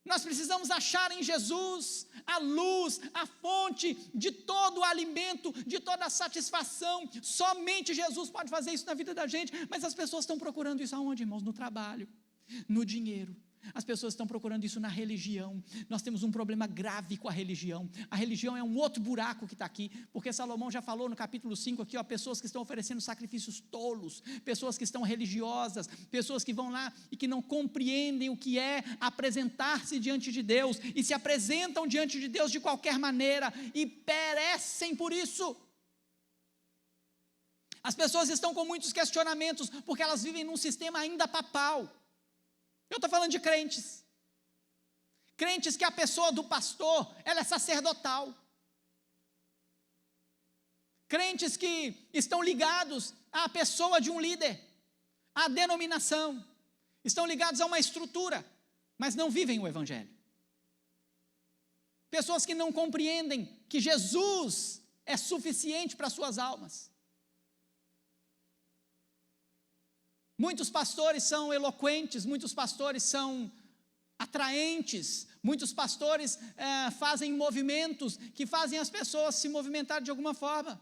Nós precisamos achar em Jesus a luz, a fonte de todo o alimento, de toda a satisfação. Somente Jesus pode fazer isso na vida da gente. Mas as pessoas estão procurando isso aonde, irmãos? No trabalho, no dinheiro. As pessoas estão procurando isso na religião. Nós temos um problema grave com a religião. A religião é um outro buraco que está aqui, porque Salomão já falou no capítulo 5 aqui, pessoas que estão oferecendo sacrifícios tolos, pessoas que estão religiosas, pessoas que vão lá e que não compreendem o que é apresentar-se diante de Deus, e se apresentam diante de Deus de qualquer maneira, e perecem por isso. As pessoas estão com muitos questionamentos, porque elas vivem num sistema ainda papal. Eu estou falando de crentes que a pessoa do pastor, ela é sacerdotal, crentes que estão ligados à pessoa de um líder, à denominação, estão ligados a uma estrutura, mas não vivem o evangelho, pessoas que não compreendem que Jesus é suficiente para suas almas. Muitos pastores são eloquentes, muitos pastores são atraentes, muitos pastores fazem movimentos que fazem as pessoas se movimentar de alguma forma,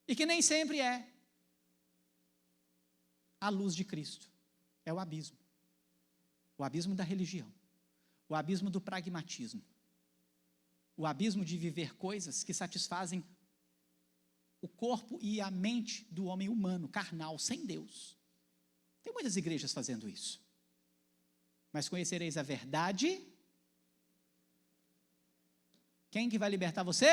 e que nem sempre é a luz de Cristo. É o abismo da religião, o abismo do pragmatismo, o abismo de viver coisas que satisfazem o corpo e a mente do homem humano, carnal, sem Deus. Tem muitas igrejas fazendo isso. Mas conhecereis a verdade. Quem que vai libertar você?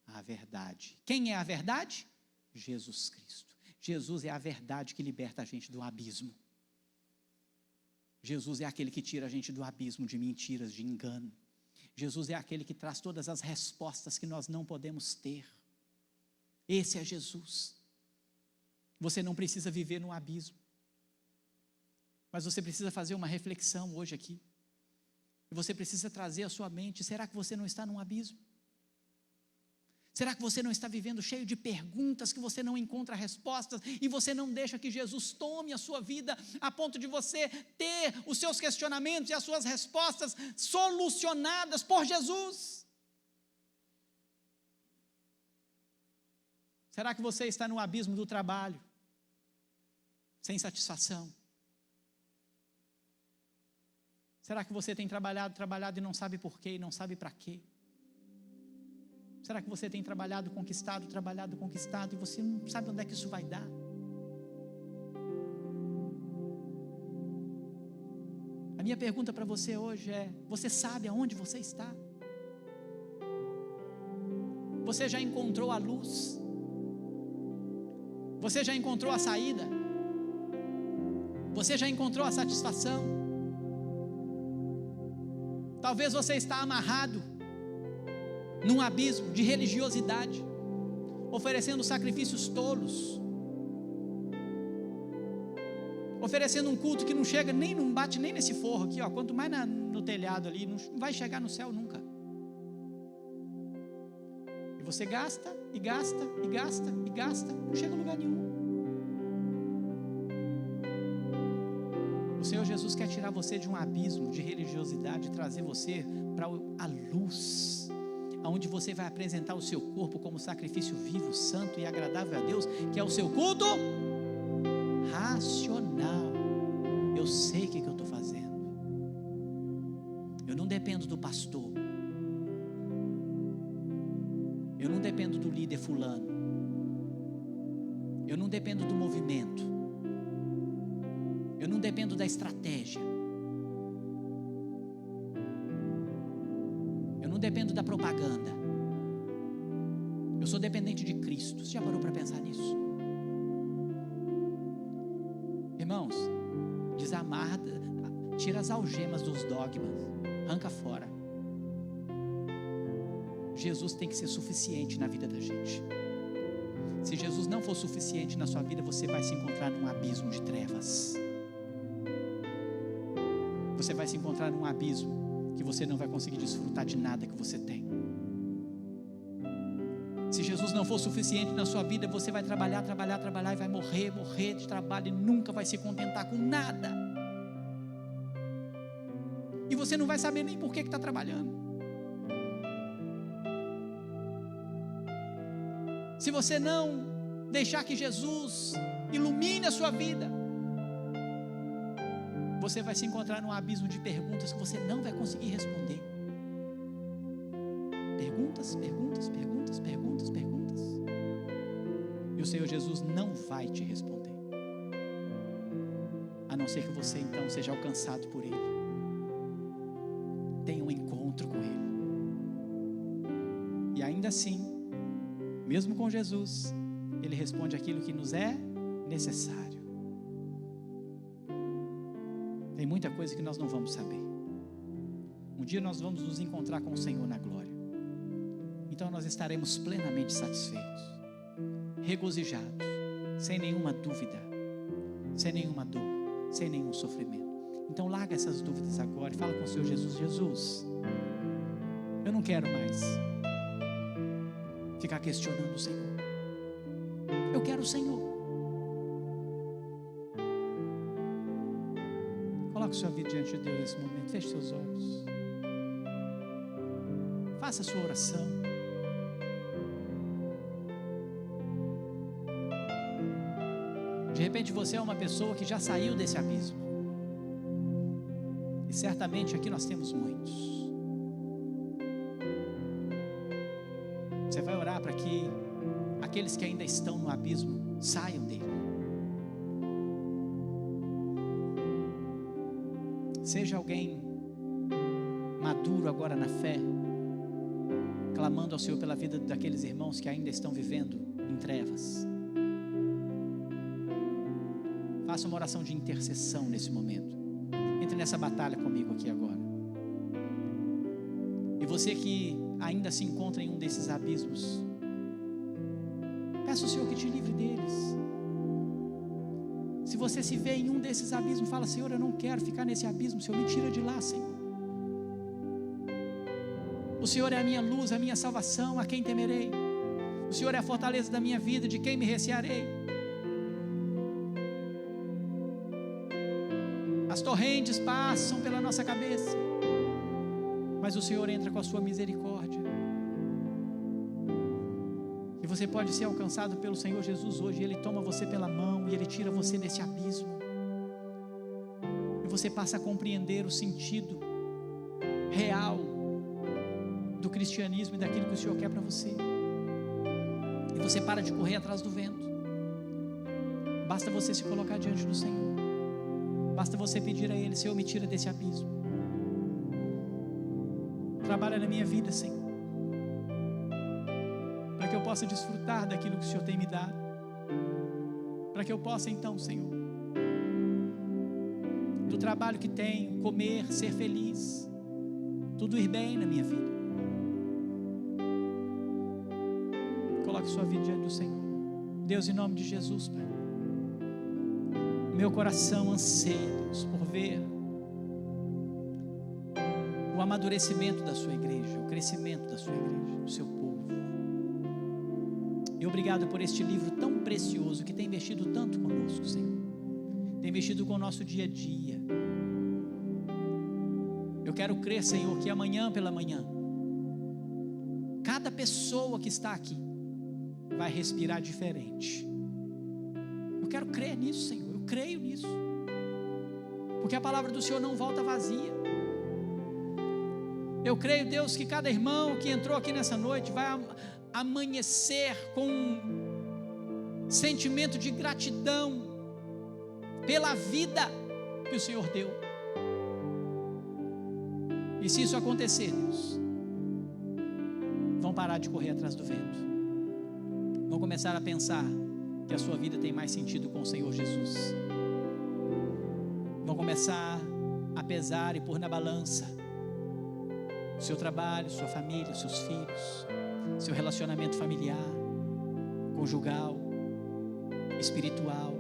A verdade. Quem é a verdade? Jesus Cristo. Jesus é a verdade que liberta a gente do abismo. Jesus é aquele que tira a gente do abismo de mentiras, de engano. Jesus é aquele que traz todas as respostas que nós não podemos ter. Esse é Jesus. Você não precisa viver num abismo, mas você precisa fazer uma reflexão hoje aqui, e você precisa trazer à sua mente: será que você não está num abismo? Será que você não está vivendo cheio de perguntas que você não encontra respostas, e você não deixa que Jesus tome a sua vida, a ponto de você ter os seus questionamentos e as suas respostas solucionadas por Jesus? Será que você está no abismo do trabalho, sem satisfação? Será que você tem trabalhado e não sabe por quê, e não sabe para quê? Será que você tem trabalhado, conquistado, e você não sabe onde é que isso vai dar? A minha pergunta para você hoje é: você sabe aonde você está? Você já encontrou a luz? Você já encontrou a saída? Você já encontrou a satisfação? Talvez você está amarrado num abismo de religiosidade, oferecendo sacrifícios tolos, oferecendo um culto que não chega nem, não bate nem nesse forro aqui, quanto mais no telhado ali, não vai chegar no céu nunca. E você gasta, e gasta, e gasta, e gasta, não chega a lugar nenhum. O Senhor Jesus quer tirar você de um abismo de religiosidade e trazer você para a luz, aonde você vai apresentar o seu corpo como sacrifício vivo, santo e agradável a Deus, que é o seu culto racional. Eu sei o que eu estou fazendo. Eu não dependo do pastor. Eu não dependo do líder fulano. Eu não dependo do movimento. Eu não dependo da estratégia. Eu não dependo da propaganda. Eu sou dependente de Cristo. Você já parou para pensar nisso? Irmãos, desamarra, tira as algemas dos dogmas, arranca fora. Jesus tem que ser suficiente na vida da gente. Se Jesus não for suficiente na sua vida, você vai se encontrar num abismo de trevas. você vai se encontrar num abismo que você não vai conseguir desfrutar de nada que você tem. Se Jesus não for suficiente na sua vida, você vai trabalhar e vai morrer de trabalho e nunca vai se contentar com nada. E você não vai saber nem por que está trabalhando. Se você não deixar que Jesus ilumine a sua vida, você vai se encontrar num abismo de perguntas que você não vai conseguir responder. Perguntas. E o Senhor Jesus não vai te responder, a não ser que você então seja alcançado por Ele, tenha um encontro com Ele. E ainda assim, mesmo com Jesus, Ele responde aquilo que nos é necessário. Tem muita coisa que nós não vamos saber. Um dia nós vamos nos encontrar com o Senhor na glória. Então nós estaremos plenamente satisfeitos, regozijados, sem nenhuma dúvida, sem nenhuma dor, sem nenhum sofrimento. Então larga essas dúvidas agora e fala com o Senhor Jesus: Jesus, eu não quero mais ficar questionando o Senhor. Eu quero o Senhor. Coloque sua vida diante de Deus nesse momento. Feche seus olhos. Faça a sua oração. De repente você é uma pessoa que já saiu desse abismo. E certamente aqui nós temos muitos. Você vai orar para que aqueles que ainda estão no abismo saiam dele. Seja alguém maduro agora na fé, clamando ao Senhor pela vida daqueles irmãos que ainda estão vivendo em trevas. Faça uma oração de intercessão nesse momento. Entre nessa batalha comigo aqui agora. E você que ainda se encontra em um desses abismos, peça ao Senhor que te livre deles. Se você se vê em um desses abismos, fala: Senhor, eu não quero ficar nesse abismo, Senhor, me tira de lá, Senhor. O Senhor é a minha luz, a minha salvação, a quem temerei. O Senhor é a fortaleza da minha vida, de quem me recearei. As torrentes passam pela nossa cabeça, mas o Senhor entra com a sua misericórdia. E você pode ser alcançado pelo Senhor Jesus hoje. Ele toma você pela mão e Ele tira você desse abismo. E você passa a compreender o sentido real do cristianismo e daquilo que o Senhor quer para você. E você para de correr atrás do vento. Basta você se colocar diante do Senhor. Basta você pedir a Ele: Senhor, me tira desse abismo. Trabalha na minha vida, Senhor, para que eu possa desfrutar daquilo que o Senhor tem me dado, para que eu possa então, Senhor, do trabalho que tenho, comer, ser feliz, tudo ir bem na minha vida. Coloque sua vida diante do Senhor. Deus, em nome de Jesus, Pai, meu coração anseia, Deus, por ver o amadurecimento da sua igreja, o crescimento da sua igreja, do seu povo. E obrigado por este livro tão precioso que tem mexido tanto conosco, Senhor. Tem mexido com o nosso dia a dia. Eu quero crer, Senhor, que amanhã pela manhã, cada pessoa que está aqui vai respirar diferente. Eu quero crer nisso, Senhor. Eu creio nisso. Porque a palavra do Senhor não volta vazia. Eu creio, Deus, que cada irmão que entrou aqui nessa noite vai amanhecer com um sentimento de gratidão pela vida que o Senhor deu. E se isso acontecer, Deus, vão parar de correr atrás do vento. Vão começar a pensar que a sua vida tem mais sentido com o Senhor Jesus. Vão começar a pesar e pôr na balança o seu trabalho, sua família, seus filhos, seu relacionamento familiar, conjugal, espiritual,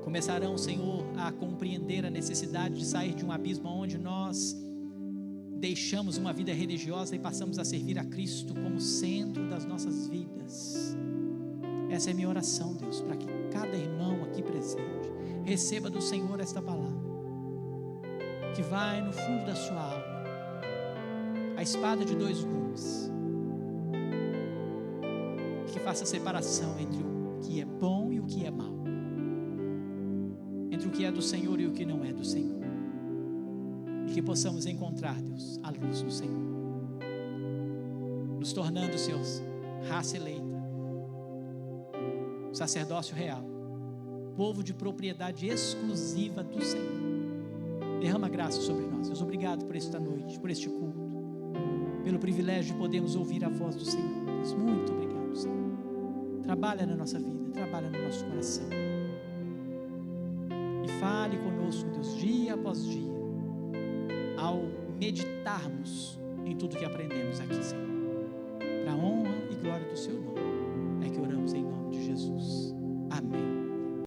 começarão, Senhor, a compreender a necessidade de sair de um abismo onde nós deixamos uma vida religiosa e passamos a servir a Cristo como centro das nossas vidas. Essa é a minha oração, Deus, para que cada irmão aqui presente receba do Senhor esta palavra, que vai no fundo da sua alma, a espada de dois gumes, que faça separação entre o que é bom e o que é mal, entre o que é do Senhor e o que não é do Senhor, e que possamos encontrar, Deus, a luz do Senhor, nos tornando, Senhor, raça eleita, sacerdócio real, povo de propriedade exclusiva do Senhor. Derrama graça sobre nós, Deus. Obrigado por esta noite, por este culto, pelo privilégio de podermos ouvir a voz do Senhor, Deus. Muito obrigado, Senhor. Trabalha na nossa vida, trabalha no nosso coração, e fale conosco, Deus, dia após dia, ao meditarmos em tudo que aprendemos aqui, Senhor.